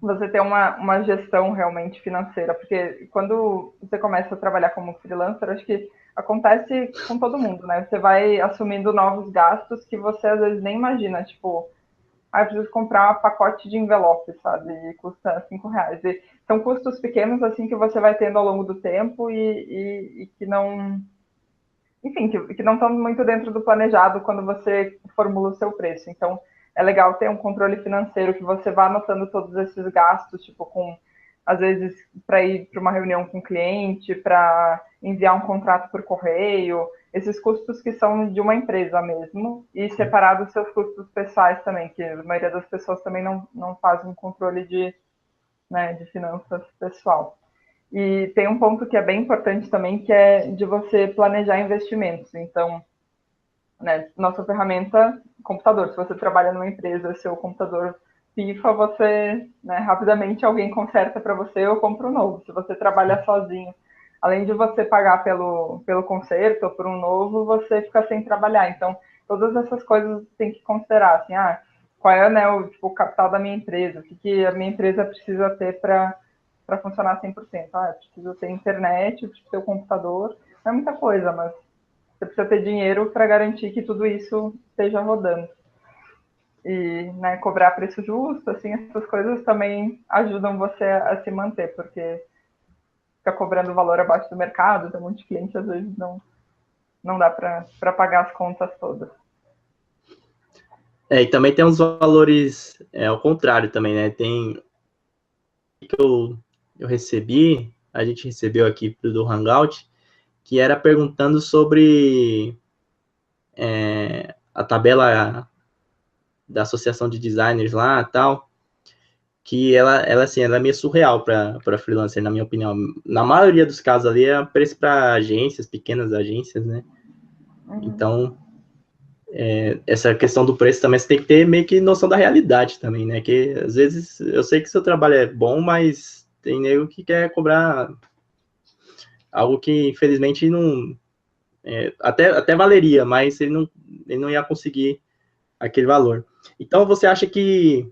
Você ter uma gestão realmente financeira, porque quando você começa a trabalhar como freelancer, acho que acontece com todo mundo, né? Você vai assumindo novos gastos que você às vezes nem imagina, tipo, eu preciso comprar um pacote de envelope, sabe? E custa R$ 5. E são custos pequenos, assim, que você vai tendo ao longo do tempo e que não... Enfim, que não estão muito dentro do planejado quando você formula o seu preço. Então, é legal ter um controle financeiro que você vá anotando todos esses gastos, tipo, às vezes, para ir para uma reunião com o cliente, para enviar um contrato por correio, esses custos que são de uma empresa mesmo, e separar dos seus custos pessoais também, que a maioria das pessoas também não faz um controle né, de finanças pessoal. E tem um ponto que é bem importante também, que é de você planejar investimentos. Então, né, nossa ferramenta, computador. Se você trabalha numa empresa, seu computador pifa, você, né, rapidamente alguém conserta para você ou compra um novo. Se você trabalha sozinho, além de você pagar pelo conserto ou por um novo, você fica sem trabalhar. Então, todas essas coisas tem que considerar, assim, qual é, né, o capital da minha empresa, o que a minha empresa precisa ter para funcionar 100%. Eu preciso ter internet, eu preciso ter o computador, não é muita coisa, mas você precisa ter dinheiro para garantir que tudo isso esteja rodando. E, né, cobrar preço justo, assim, essas coisas também ajudam você a se manter, porque ficar cobrando valor abaixo do mercado, tem muitos clientes, às vezes não dá para pagar as contas todas. E também tem uns valores ao contrário também, né? Tem que eu recebi, a gente recebeu aqui do Hangout, que era perguntando sobre a tabela da associação de designers lá e tal, que assim, ela é meio surreal para freelancer, na minha opinião. Na maioria dos casos ali é preço para agências, pequenas agências, né? Então, essa questão do preço também você tem que ter meio que noção da realidade também, né? Que às vezes eu sei que seu trabalho é bom, mas tem nego que quer cobrar algo que infelizmente não. Até valeria, mas ele não ia conseguir aquele valor. Então você acha que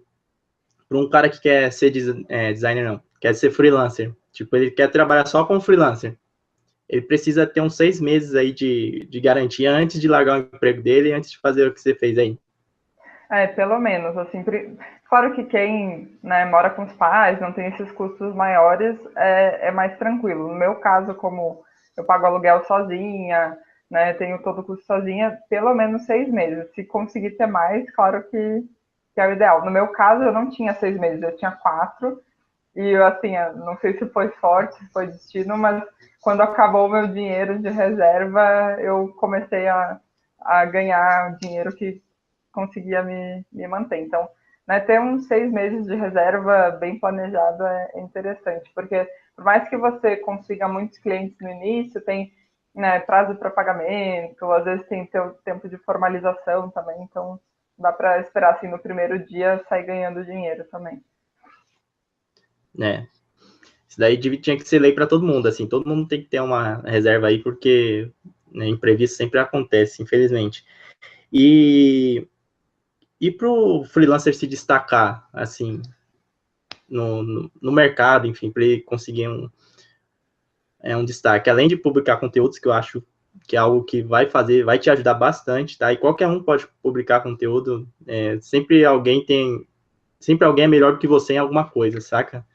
para um cara que quer ser designer, não, quer ser freelancer, tipo, ele quer trabalhar só como freelancer, ele precisa ter uns 6 meses aí de garantia antes de largar o emprego dele, antes de fazer o que você fez aí? Pelo menos, assim, claro que quem, né, mora com os pais, não tem esses custos maiores, é mais tranquilo. No meu caso, como eu pago aluguel sozinha, né, tenho todo o custo sozinha, pelo menos 6 meses. Se conseguir ter mais, claro que é o ideal. No meu caso, eu não tinha 6 meses, eu tinha 4, e assim, eu não sei se foi sorte, se foi destino, mas quando acabou o meu dinheiro de reserva, eu comecei a ganhar dinheiro que conseguia me manter. Então, né, ter uns 6 meses de reserva bem planejado é interessante, porque por mais que você consiga muitos clientes no início, tem, né, prazo para pagamento, às vezes tem tempo de formalização também, então dá para esperar assim no primeiro dia sair ganhando dinheiro também. Né? Isso daí tinha que ser lei para todo mundo, assim, todo mundo tem que ter uma reserva aí, porque né, imprevisto sempre acontece, infelizmente. E para o freelancer se destacar, assim, no mercado, enfim, para ele conseguir um destaque, além de publicar conteúdos, que eu acho que é algo que vai te ajudar bastante, tá? E qualquer um pode publicar conteúdo, sempre alguém é melhor do que você em alguma coisa, saca?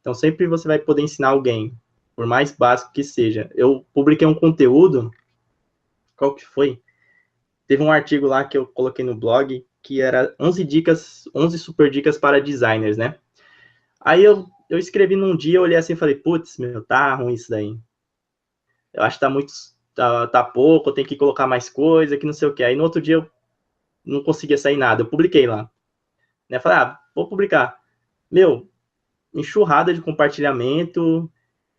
Então, sempre você vai poder ensinar alguém, por mais básico que seja. Eu publiquei um conteúdo, qual que foi? Teve um artigo lá que eu coloquei no blog, que era 11 super dicas para designers, né? Aí eu escrevi num dia, eu olhei assim e falei, putz, meu, tá ruim isso daí. Eu acho que tá muito, tá pouco, eu tenho que colocar mais coisa, que não sei o que. Aí no outro dia eu não conseguia sair nada, eu publiquei lá. Né? Falei, vou publicar. Meu, enxurrada de compartilhamento,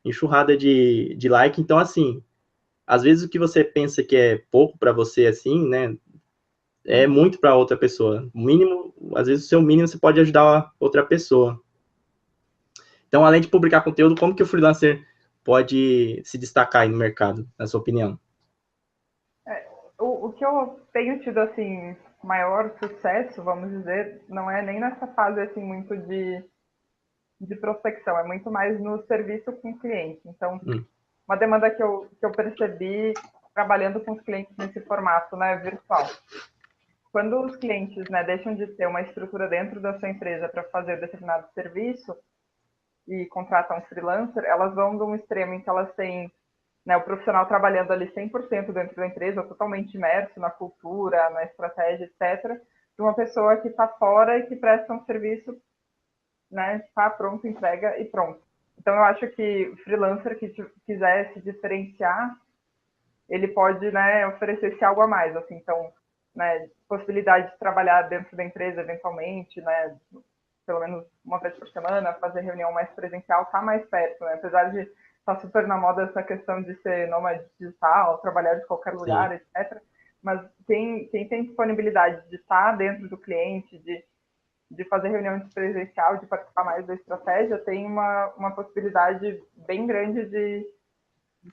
enxurrada de like, então assim, às vezes o que você pensa que é pouco para você, assim, né, é muito para outra pessoa. O mínimo, às vezes o seu mínimo você pode ajudar outra pessoa. Então, além de publicar conteúdo, como que o freelancer pode se destacar aí no mercado, na sua opinião? O que eu tenho tido, assim, maior sucesso, vamos dizer, não é nem nessa fase, assim, muito de prospecção, é muito mais no serviço com o cliente. Então, uma demanda que eu percebi trabalhando com os clientes nesse formato, né, virtual. Quando os clientes, né, deixam de ter uma estrutura dentro da sua empresa para fazer determinado serviço e contratam um freelancer, elas vão de um extremo em que elas têm, né, o profissional trabalhando ali 100% dentro da empresa, totalmente imerso na cultura, na estratégia, etc., de uma pessoa que está fora e que presta um serviço, né, está pronto, entrega e pronto. Então, eu acho que o freelancer que quiser se diferenciar, ele pode, né, oferecer esse algo a mais, assim, então, né, possibilidade de trabalhar dentro da empresa eventualmente, né, pelo menos uma vez por semana, fazer reunião mais presencial, tá mais perto, né, apesar de estar tá super na moda essa questão de ser nômade digital, trabalhar de qualquer lugar, Sim. etc., mas quem tem disponibilidade de estar dentro do cliente, de fazer reunião presencial, de participar mais da estratégia, tem uma possibilidade bem grande de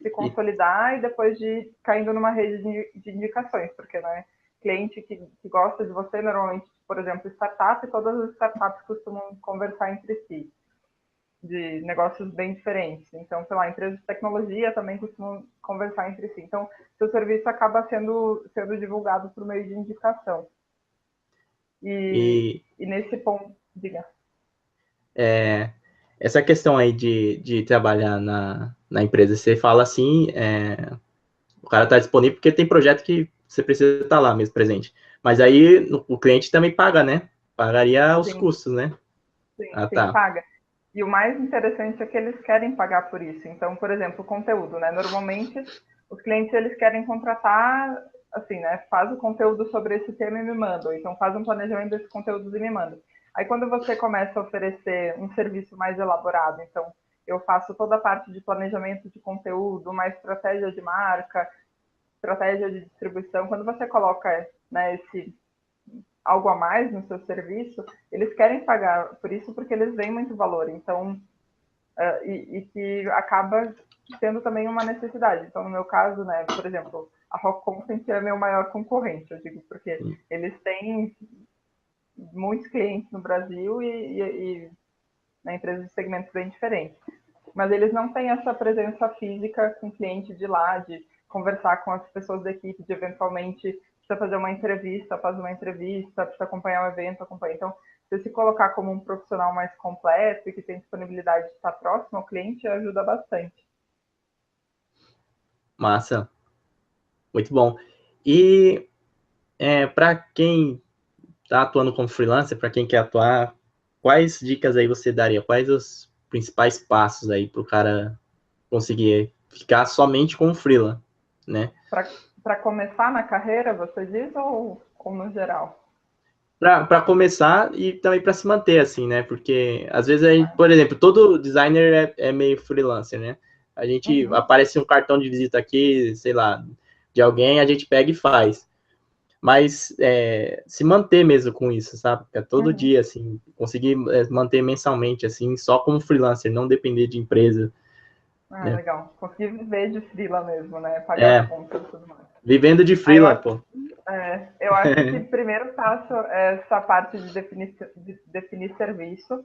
se E, consolidar e depois de caindo numa rede de indicações, porque, né, cliente que gosta de você, normalmente, por exemplo, startup, todas as startups costumam conversar entre si, de negócios bem diferentes. Então, sei lá, empresas de tecnologia também costumam conversar entre si. Então, seu serviço acaba sendo divulgado por meio de indicação. e E nesse ponto, diga. essa questão aí de trabalhar na empresa, você fala assim, o cara está disponível porque tem projeto que você precisa estar lá mesmo presente. Mas aí o cliente também paga, né? Pagaria os Sim, custos, né? Ah, sim, tá. paga. E o mais interessante é que eles querem pagar por isso. Então, por exemplo, o conteúdo, né? Normalmente, os clientes eles querem contratar, assim, né? Faz o conteúdo sobre esse tema e me manda. Ou então, faz um planejamento desses conteúdos e me manda. Aí, quando você começa a oferecer um serviço mais elaborado, então, eu faço toda a parte de planejamento de conteúdo, uma estratégia de marca, estratégia de distribuição. Quando você coloca, né, esse algo a mais no seu serviço, eles querem pagar por isso porque eles veem muito valor. Então, e que acaba sendo também uma necessidade. Então, no meu caso, né, por exemplo, a Rock Content é meu maior concorrente, eu digo, porque eles têm muitos clientes no Brasil e na empresa de segmentos bem diferentes. Mas eles não têm essa presença física com o cliente de lá, de conversar com as pessoas da equipe, de eventualmente precisa fazer uma entrevista, faz uma entrevista, precisa acompanhar um evento, acompanha. Então, você se colocar como um profissional mais completo e que tem disponibilidade de estar próximo ao cliente ajuda bastante. Massa. Muito bom. E para quem está atuando como freelancer, para quem quer atuar, quais dicas aí você daria? Quais os principais passos aí para o cara conseguir ficar somente com o freela, né? Para começar na carreira, você diz, ou no geral? Para começar e também para se manter, assim, né? Porque às vezes a gente, por exemplo, todo designer é meio freelancer, né? A gente Uhum. aparece um cartão de visita aqui, sei lá, de alguém, a gente pega e faz. Mas se manter mesmo com isso, sabe? É todo Uhum. dia, assim, conseguir manter mensalmente, assim, só como freelancer, não depender de empresa, Ah, né? legal. Conseguir viver de freela mesmo, né? Pagar as É, contas e tudo mais. vivendo de Aí eu freela, acho, pô. eu acho que o primeiro passo é essa parte de definir serviço,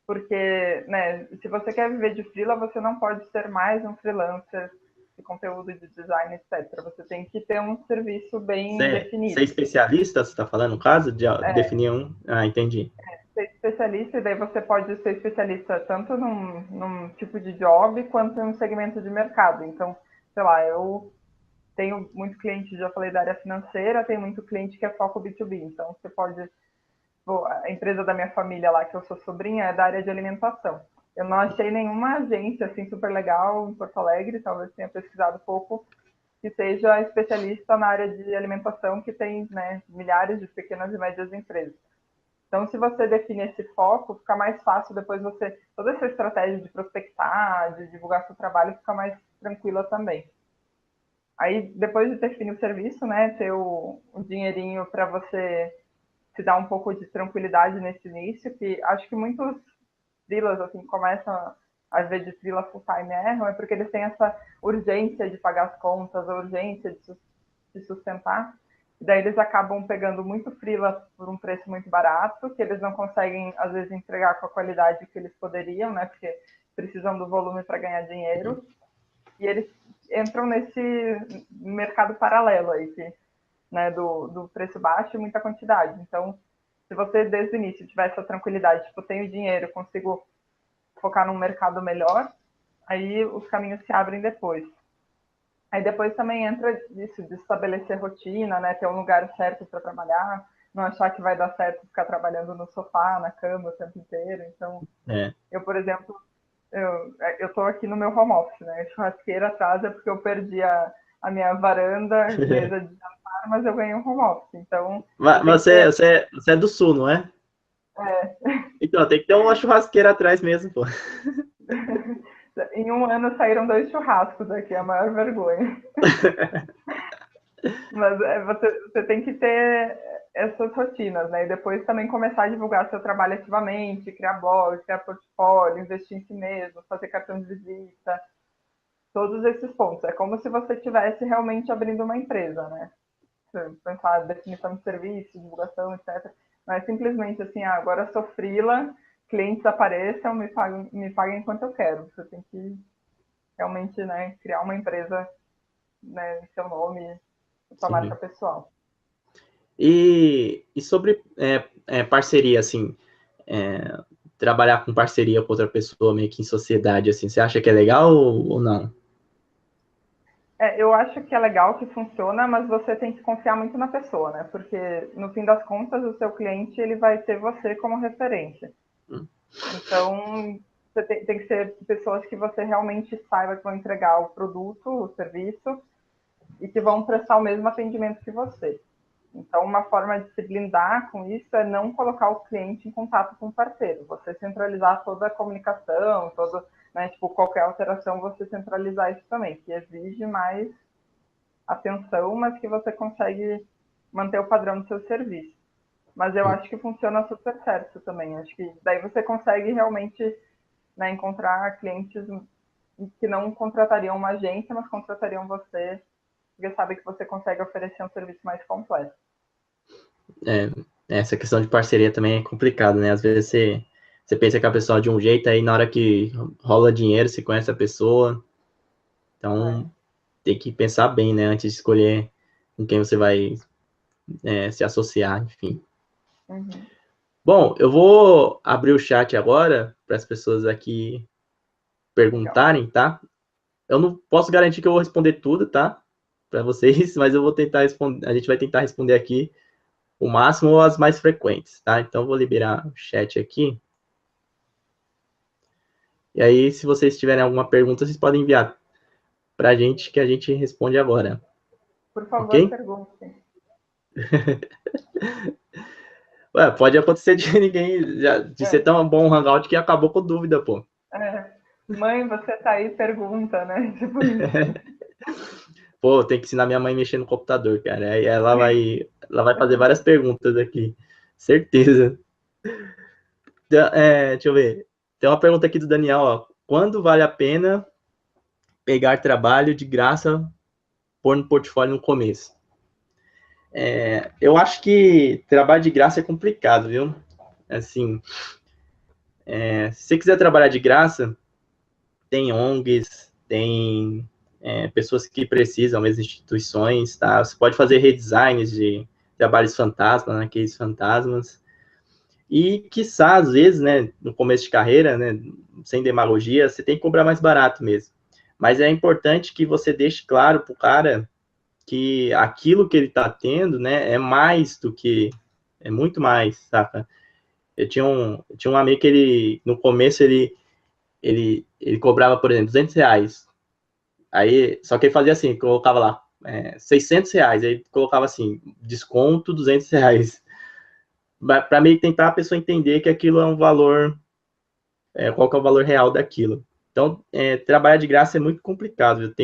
porque, né, se você quer viver de freela, você não pode ser mais um freelancer de conteúdo, de design, etc. Você tem que ter um serviço bem Você é definido. especialista, você está falando, no caso, de definir um? Ah, entendi. Ser especialista, e daí você pode ser especialista tanto num tipo de job quanto em um segmento de mercado. Então, sei lá, eu tenho muito cliente, já falei da área financeira, tem muito cliente que é foco B2B. Então, você pode. A empresa da minha família lá, que eu sou sobrinha, é da área de alimentação. Eu não achei nenhuma agência assim super legal em Porto Alegre, talvez tenha pesquisado pouco, que seja especialista na área de alimentação, que tem, né, milhares de pequenas e médias empresas. Então, se você define esse foco, fica mais fácil depois você. Toda essa estratégia de prospectar, de divulgar seu trabalho, fica mais tranquila também. Aí, depois de definir o serviço, né, ter o dinheirinho para você se dar um pouco de tranquilidade nesse início, que acho que muitos freelas, assim, começam às vezes freela full-time erram, é porque eles têm essa urgência de pagar as contas, a urgência de sustentar, e daí eles acabam pegando muito freela por um preço muito barato, que eles não conseguem, às vezes, entregar com a qualidade que eles poderiam, né, porque precisam do volume para ganhar dinheiro, e eles entram nesse mercado paralelo aí, que, né, do preço baixo e muita quantidade. Então, se você desde o início tiver essa tranquilidade, tipo, tenho dinheiro, consigo focar num mercado melhor, aí os caminhos se abrem depois. Aí depois também entra isso, de estabelecer rotina, né, ter um lugar certo para trabalhar, não achar que vai dar certo ficar trabalhando no sofá, na cama o tempo inteiro. Então, eu, por exemplo, eu estou aqui no meu home office, né? A churrasqueira atrás é porque eu perdi a minha varanda e mesa de jantar, mas eu ganhei um home office. Então, Mas você é do sul, não é? É. Então, tem que ter uma churrasqueira atrás mesmo, pô. Em um ano saíram 2 churrascos aqui, a maior vergonha. Mas você tem que ter essas rotinas, né? E depois também começar a divulgar seu trabalho ativamente, criar blog, criar portfólio, investir em si mesmo, fazer cartão de visita, todos esses pontos. É como se você estivesse realmente abrindo uma empresa, né? Você pensar definição de serviço, divulgação, etc. Não é simplesmente assim, agora sou freela, clientes apareçam, me paguem enquanto eu quero. Você tem que realmente, né, criar uma empresa, né, em seu nome, sua marca pessoal. E sobre parceria, assim, trabalhar com parceria com outra pessoa, meio que em sociedade, assim, você acha que é legal ou não? Eu acho que é legal, que funciona, mas você tem que confiar muito na pessoa, né? Porque, no fim das contas, o seu cliente ele vai ter você como referência. Então, você tem que ser pessoas que você realmente saiba que vão entregar o produto, o serviço, e que vão prestar o mesmo atendimento que você. Então, uma forma de se blindar com isso é não colocar o cliente em contato com o parceiro. Você centralizar toda a comunicação, todo, né, tipo, qualquer alteração, você centralizar isso também, que exige mais atenção, mas que você consegue manter o padrão do seu serviço. Mas eu acho que funciona super certo também. Acho que daí você consegue realmente, né, encontrar clientes que não contratariam uma agência, mas contratariam você, porque sabe que você consegue oferecer um serviço mais completo. Essa questão de parceria também é complicado, né? Às vezes você pensa que a pessoa é de um jeito, aí na hora que rola dinheiro, você conhece a pessoa. Então, tem que pensar bem, né? Antes de escolher com quem você vai se associar, enfim. Uhum. Bom, eu vou abrir o chat agora para as pessoas aqui perguntarem, tá? Eu não posso garantir que eu vou responder tudo, tá? Para vocês, mas eu vou tentar responder. A gente vai tentar responder aqui o máximo ou as mais frequentes, tá? Então, eu vou liberar o chat aqui. E aí, se vocês tiverem alguma pergunta, vocês podem enviar para a gente, que a gente responde agora. Por favor, Ok? pergunte. Ué, pode acontecer de ninguém, de ser tão bom um Hangout que acabou com dúvida, pô. Mãe, você tá aí, pergunta, né? Tipo isso. Pô, tem que ensinar minha mãe a mexer no computador, cara. Aí ela vai fazer várias perguntas aqui. Certeza. Deixa eu ver. Tem uma pergunta aqui do Daniel, ó. Quando vale a pena pegar trabalho de graça, pôr no portfólio no começo? Eu acho que trabalho de graça é complicado, viu? Assim, se você quiser trabalhar de graça, tem ONGs, tem pessoas que precisam, mesmo instituições, tá? Você pode fazer redesigns de trabalhos fantasmas, né, aqueles fantasmas. E, quiçá, às vezes, né, no começo de carreira, né, sem demagogia, você tem que cobrar mais barato mesmo. Mas é importante que você deixe claro para o cara que aquilo que ele está tendo, né, é mais do que, é muito mais, saca? Eu tinha um amigo que no começo, ele cobrava, por exemplo, R$ 200. Aí, só que ele fazia assim, colocava lá, R$ 600, aí colocava assim, desconto R$ 200. Para meio que tentar a pessoa entender que aquilo é um valor, qual que é o valor real daquilo. Então, trabalhar de graça é muito complicado, viu?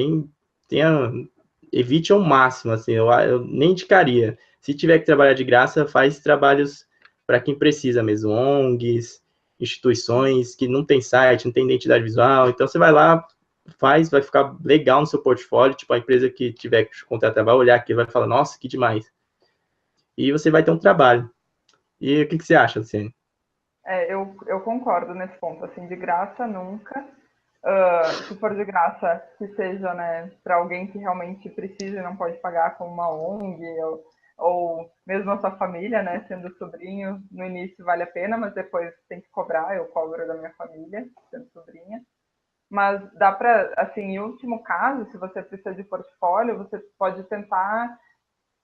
evite ao máximo, assim, eu nem indicaria. Se tiver que trabalhar de graça, faz trabalhos para quem precisa mesmo, ONGs, instituições que não tem site, não tem identidade visual, então você vai lá, faz, vai ficar legal no seu portfólio, tipo, a empresa que tiver que te contratar vai olhar aqui, vai falar, nossa, que demais. E você vai ter um trabalho. E o que você acha, Luciane? Eu concordo nesse ponto, assim, de graça nunca. Se for de graça, que seja, né, para alguém que realmente precisa e não pode pagar, como uma ONG, ou mesmo a sua família, né, sendo sobrinho, no início vale a pena, mas depois tem que cobrar, eu cobro da minha família, sendo sobrinha. Mas dá para, assim, em último caso, se você precisa de portfólio, você pode tentar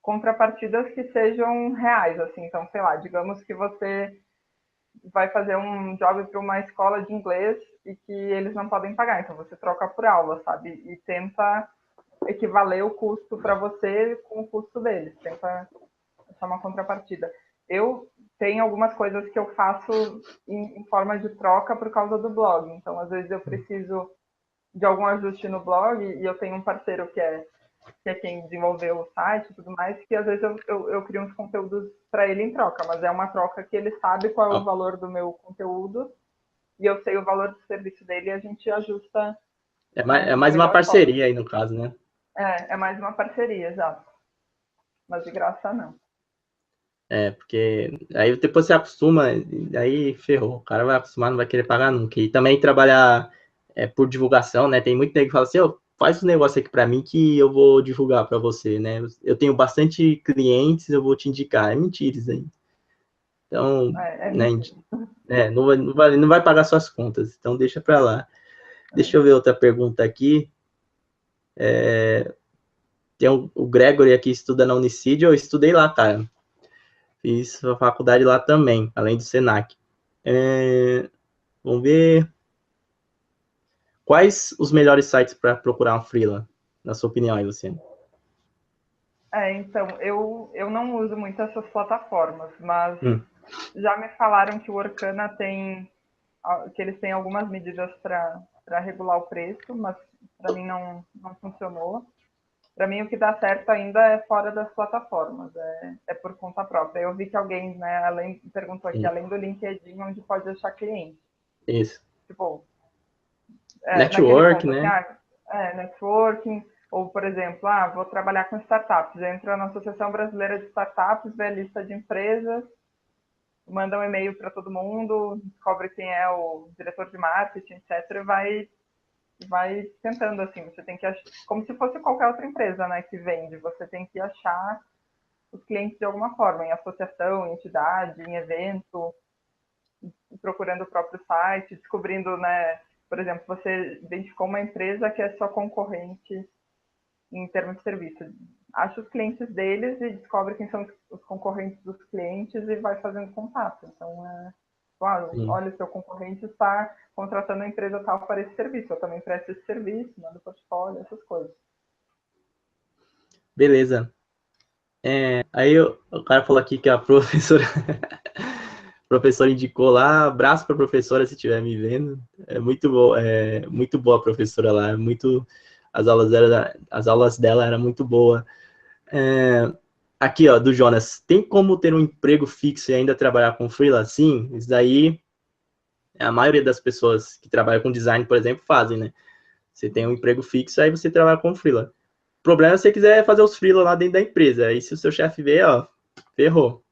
contrapartidas que sejam reais, assim. Então, sei lá, digamos que você vai fazer um job para uma escola de inglês e que eles não podem pagar, então você troca por aula, sabe? E tenta equivaler o custo para você com o custo deles, tenta achar uma contrapartida. Eu tenho algumas coisas que eu faço em forma de troca por causa do blog, então às vezes eu preciso de algum ajuste no blog e eu tenho um parceiro que é quem desenvolveu o site e tudo mais, que às vezes eu crio uns conteúdos para ele em troca, mas é uma troca que ele sabe qual é o valor do meu conteúdo e eu sei o valor do serviço dele e a gente ajusta, né, É da mais uma melhor forma. parceria aí no caso, né? É mais uma parceria, exato. Mas de graça não. Porque aí depois você acostuma, aí ferrou. O cara vai acostumar, não vai querer pagar nunca. E também trabalhar por divulgação, né? Tem muito nego que fala assim, oh, faz um negócio aqui para mim que eu vou divulgar para você, né? Eu tenho bastante clientes, eu vou te indicar. É mentira isso aí. Então, É né? mentira. Não vai pagar suas contas, então deixa para lá. Deixa eu ver outra pergunta aqui. Tem o Gregory aqui estuda na Unicid, eu estudei lá, cara. Fiz a faculdade lá também, além do Senac. Vamos ver. Quais os melhores sites para procurar um freela, na sua opinião aí, Luciano? Então, eu não uso muito essas plataformas, mas Hum, já me falaram que o Orkana tem, que eles têm algumas medidas para regular o preço, mas para mim não funcionou. Para mim, o que dá certo ainda é fora das plataformas, é por conta própria. Eu vi que alguém, né, perguntou aqui, sim, além do LinkedIn, onde pode achar cliente. isso. Tipo, naquele Network, ponto, assim, né? networking, ou, por exemplo, vou trabalhar com startups. Entra na Associação Brasileira de Startups, vê a lista de empresas, manda um e-mail para todo mundo, descobre quem é o diretor de marketing, etc., e vai tentando, assim, você tem que achar, como se fosse qualquer outra empresa, né, que vende, você tem que achar os clientes de alguma forma, em associação, em entidade, em evento, procurando o próprio site, descobrindo, né, por exemplo, você identificou uma empresa que é sua concorrente em termos de serviço. Acha os clientes deles e descobre quem são os concorrentes dos clientes e vai fazendo contato. Então, Sim. olha, o seu concorrente está contratando a empresa tal para esse serviço, eu também presto esse serviço, mando portfólio, essas coisas. Beleza. Aí o cara falou aqui que a professora, professora indicou lá, abraço para a professora se estiver me vendo. Muito boa a professora lá, as aulas dela eram muito boas. Aqui, ó, do Jonas, tem como ter um emprego fixo e ainda trabalhar com freelance? Sim, isso daí a maioria das pessoas que trabalham com design, por exemplo, fazem, né? Você tem um emprego fixo, aí você trabalha com freela. O problema é se você quiser fazer os freela lá dentro da empresa. Aí se o seu chefe vê, ó, ferrou.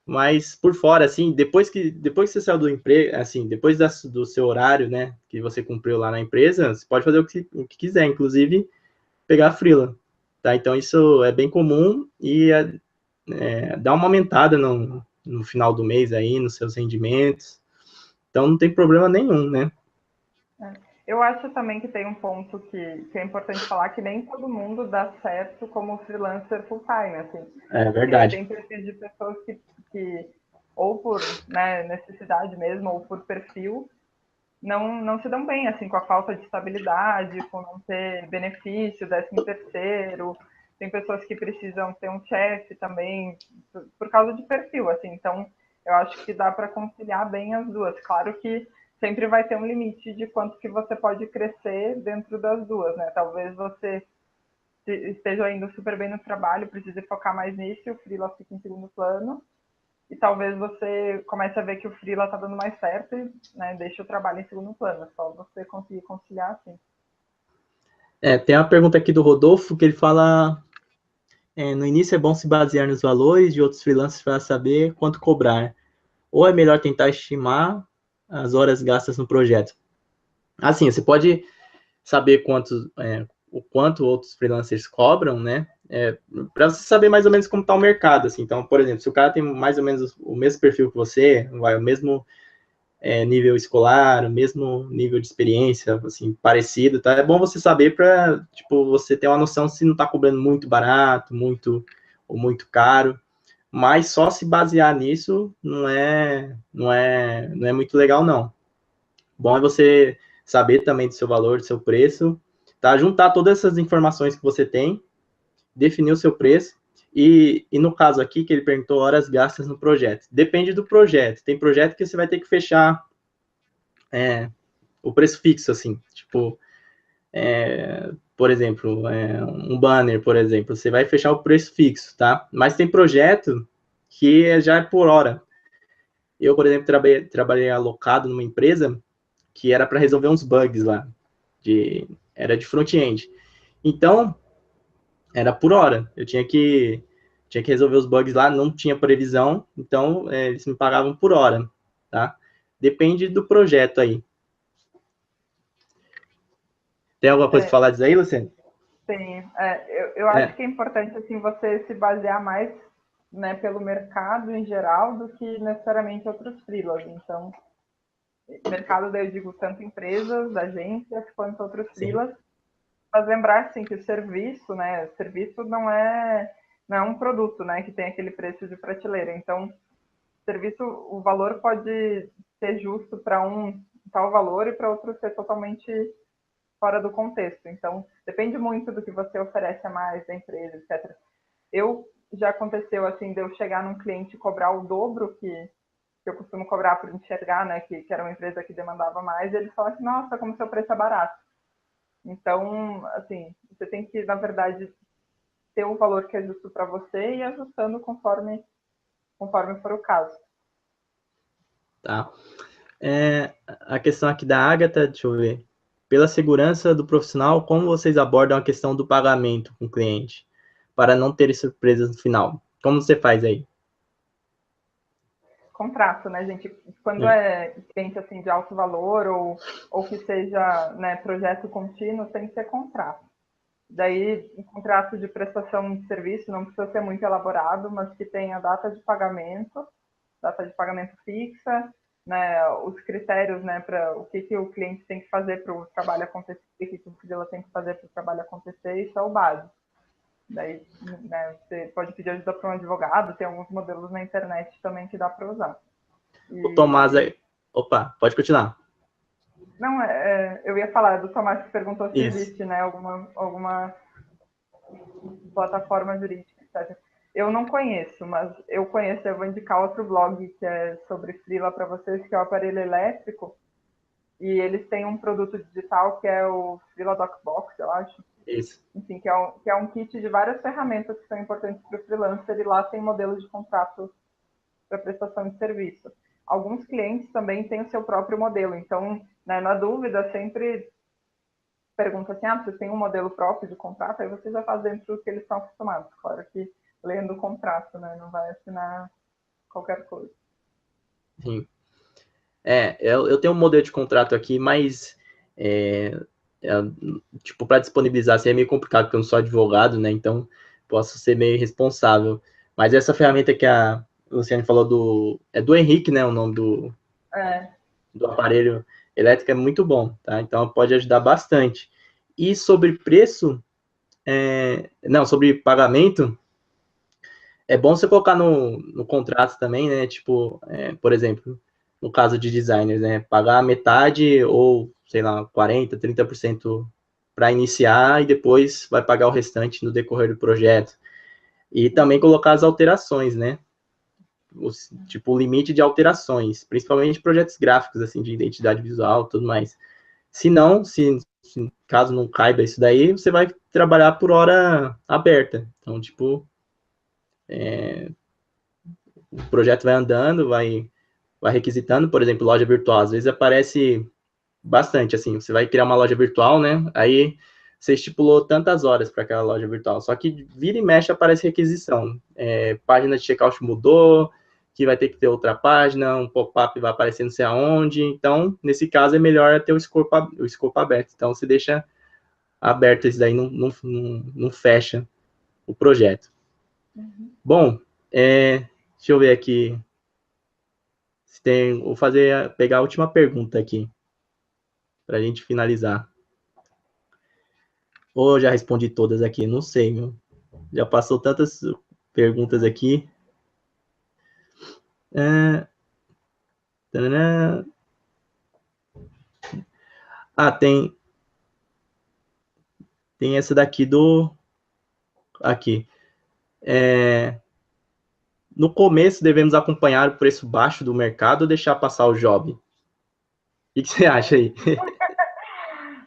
Mas por fora, assim, depois que você saiu do emprego, assim, do seu horário, né, que você cumpriu lá na empresa, você pode fazer o que quiser, inclusive pegar freela, tá? Então isso é bem comum e dá uma aumentada no final do mês aí, nos seus rendimentos. Então não tem problema nenhum, né? Eu acho também que tem um ponto que é importante falar, que nem todo mundo dá certo como freelancer full-time, assim. É Porque verdade. tem perfis de pessoas que ou por, né, necessidade mesmo, ou por perfil, não se dão bem, assim, com a falta de estabilidade, com não ter benefício, 13º. Tem pessoas que precisam ter um chefe também, por causa de perfil, assim. Então, eu acho que dá para conciliar bem as duas. Claro que sempre vai ter um limite de quanto que você pode crescer dentro das duas, né? Talvez você esteja indo super bem no trabalho, precise focar mais nisso, e o freela fica em segundo plano. E talvez você comece a ver que o freela está dando mais certo e, né, deixa o trabalho em segundo plano. É só você conseguir conciliar assim. Tem uma pergunta aqui do Rodolfo, que ele fala, no início é bom se basear nos valores de outros freelancers para saber quanto cobrar. Ou é melhor tentar estimar as horas gastas no projeto? Assim, você pode saber o quanto outros freelancers cobram, né? Para você saber mais ou menos como está o mercado, assim. Então, por exemplo, se o cara tem mais ou menos o mesmo perfil que você, o mesmo nível escolar, o mesmo nível de experiência, assim, parecido, tá? É bom você saber para, tipo, você ter uma noção se não está cobrando muito barato, ou muito caro. Mas só se basear nisso não é muito legal, não. Bom é você saber também do seu valor, do seu preço, tá? Juntar todas essas informações que você tem, definir o seu preço, e no caso aqui, que ele perguntou horas gastas no projeto. Depende do projeto. Tem projeto que você vai ter que fechar o preço fixo, assim, tipo, por exemplo, um banner, por exemplo, você vai fechar o preço fixo, tá? Mas tem projeto que já é por hora. Eu, por exemplo, trabalhei alocado numa empresa que era para resolver uns bugs lá, era de front-end. Então, era por hora. Eu tinha que resolver os bugs lá, não tinha previsão, então eles me pagavam por hora, tá? Depende do projeto aí. Tem alguma coisa para falar disso aí, Luciano? Sim, eu acho que é importante assim você se basear mais, né, pelo mercado em geral do que necessariamente outros freelas. Então, mercado daí eu digo tanto empresas, agências, quanto outros Sim. freelas. Mas lembrar assim que o serviço não é um produto, né, que tem aquele preço de prateleira. Então, serviço, o valor pode ser justo para um tal valor e para outro ser totalmente fora do contexto. Então, depende muito do que você oferece a mais da empresa, etc. Já aconteceu assim de eu chegar num cliente e cobrar o dobro que eu costumo cobrar por enxergar, né, que era uma empresa que demandava mais, e eles falam assim, nossa, como seu preço é barato. Então, assim, você tem que, na verdade, ter o valor que é justo para você e ir ajustando conforme for o caso. Tá. A questão aqui da Agatha, deixa eu ver. Pela segurança do profissional, como vocês abordam a questão do pagamento com o cliente, para não ter surpresas no final? Como você faz aí? Contrato, né, gente? Quando é cliente assim de alto valor ou que seja, né, projeto contínuo, tem que ser contrato. Daí, um contrato de prestação de serviço não precisa ser muito elaborado, mas que tenha data de pagamento fixa, né, os critérios, né, para o que o cliente tem que fazer para o trabalho acontecer, o que o freela tem que fazer para o trabalho acontecer, isso é o básico. Daí, né, você pode pedir ajuda para um advogado, tem alguns modelos na internet também que dá para usar. O Tomás aí. Opa, pode continuar. Não, eu ia falar do Tomás que perguntou se Isso. existe, né, alguma plataforma jurídica, etc. Eu não conheço, mas eu vou indicar outro blog que é sobre freela para vocês, que é o Aparelho Elétrico, e eles têm um produto digital que é o Freela DocBox, eu acho. Isso. Enfim, que é um kit de várias ferramentas que são importantes para o freelancer, e lá tem modelos de contrato para prestação de serviço. Alguns clientes também têm o seu próprio modelo, então, né, na dúvida, sempre pergunta assim, você tem um modelo próprio de contrato? Aí você já faz dentro do que eles estão acostumados. Claro que lendo o contrato, né, não vai assinar qualquer coisa. Sim. Eu tenho um modelo de contrato aqui, mas tipo, para disponibilizar assim, é meio complicado, porque eu não sou advogado, né? Então, posso ser meio responsável. Mas essa ferramenta que a Luciane falou é do Henrique, né? O nome do aparelho elétrico é muito bom, tá? Então, pode ajudar bastante. E sobre preço, não, sobre pagamento, é bom você colocar no contrato também, né? Tipo, por exemplo, no caso de designers, né? Pagar metade ou, sei lá, 40%, 30% para iniciar e depois vai pagar o restante no decorrer do projeto. E também colocar as alterações, né? Tipo, o limite de alterações, principalmente projetos gráficos, assim, de identidade visual e tudo mais. Se não, se caso não caiba isso daí, você vai trabalhar por hora aberta. Então, tipo, o projeto vai andando, vai requisitando, por exemplo, loja virtual. Às vezes aparece bastante, assim, você vai criar uma loja virtual, né? Aí você estipulou tantas horas para aquela loja virtual, só que vira e mexe aparece requisição. Página de checkout mudou, que vai ter que ter outra página, um pop-up vai aparecer não sei aonde. Então, nesse caso, é melhor ter o escopo aberto. Então, você deixa aberto, isso daí não fecha o projeto. Uhum. Bom, deixa eu ver aqui. Vou pegar a última pergunta aqui, para a gente finalizar. Ou já respondi todas aqui, não sei, meu. Já passou tantas perguntas aqui. Tem essa daqui aqui. No começo, devemos acompanhar o preço baixo do mercado ou deixar passar o job? O que você acha aí?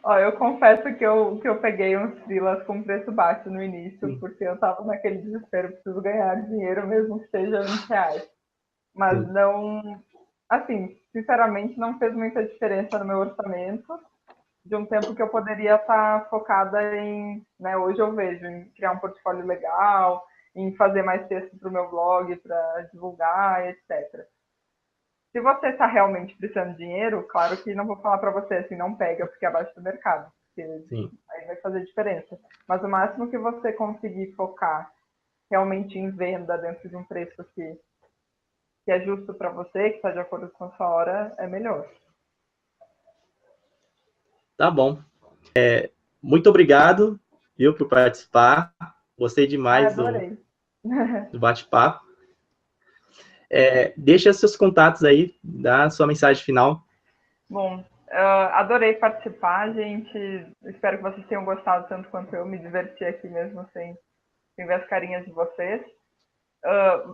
Ó, eu confesso que eu peguei uns freelas com preço baixo no início, porque eu tava naquele desespero, preciso ganhar dinheiro mesmo que seja R$ 20. Mas não, assim, sinceramente não fez muita diferença no meu orçamento, de um tempo que eu poderia estar focada em, né, hoje eu vejo, em criar um portfólio legal, em fazer mais texto para o meu blog, para divulgar, etc. Se você está realmente precisando de dinheiro, claro que não vou falar para você assim, não pega porque é abaixo do mercado, porque Sim. aí vai fazer diferença. Mas o máximo que você conseguir focar realmente em venda dentro de um preço que é justo para você, que está de acordo com a sua hora, é melhor. Tá bom. Muito obrigado, viu, por participar. Gostei demais Adorei. do bate-papo. Deixa seus contatos aí, dá a sua mensagem final. Bom, adorei participar, gente. Espero que vocês tenham gostado tanto quanto eu. Me diverti aqui mesmo sem ver as carinhas de vocês.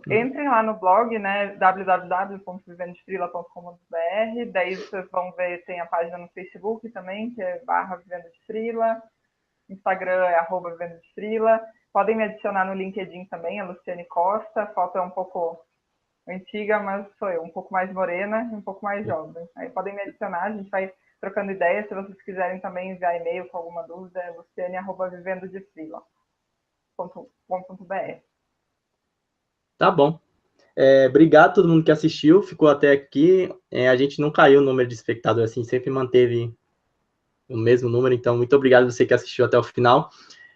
Entrem lá no blog, né, www.vivendefrila.com.br. Daí vocês vão ver, tem a página no Facebook também, que é /vivendodefrila. Instagram é @vivendodefrila. Podem me adicionar no LinkedIn também, a Luciane Costa. A foto é um pouco antiga, mas sou eu, um pouco mais morena e um pouco mais jovem. Aí podem me adicionar, a gente vai trocando ideias. Se vocês quiserem também enviar e-mail com alguma dúvida, é luciane@vivendodefrila.com.br. Tá bom. Obrigado a todo mundo que assistiu, ficou até aqui. A gente não caiu o número de espectadores, assim, sempre manteve o mesmo número. Então, muito obrigado a você que assistiu até o final.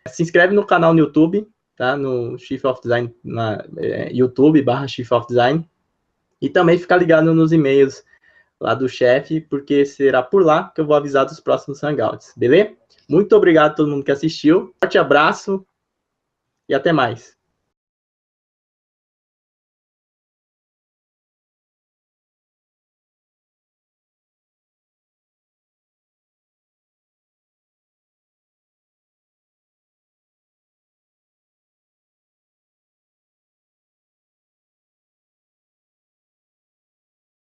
Se inscreve no canal no YouTube, tá? No Chief of Design, na YouTube /Chief of Design. E também fica ligado nos e-mails lá do chefe, porque será por lá que eu vou avisar dos próximos Hangouts, beleza? Muito obrigado a todo mundo que assistiu. Forte abraço e até mais.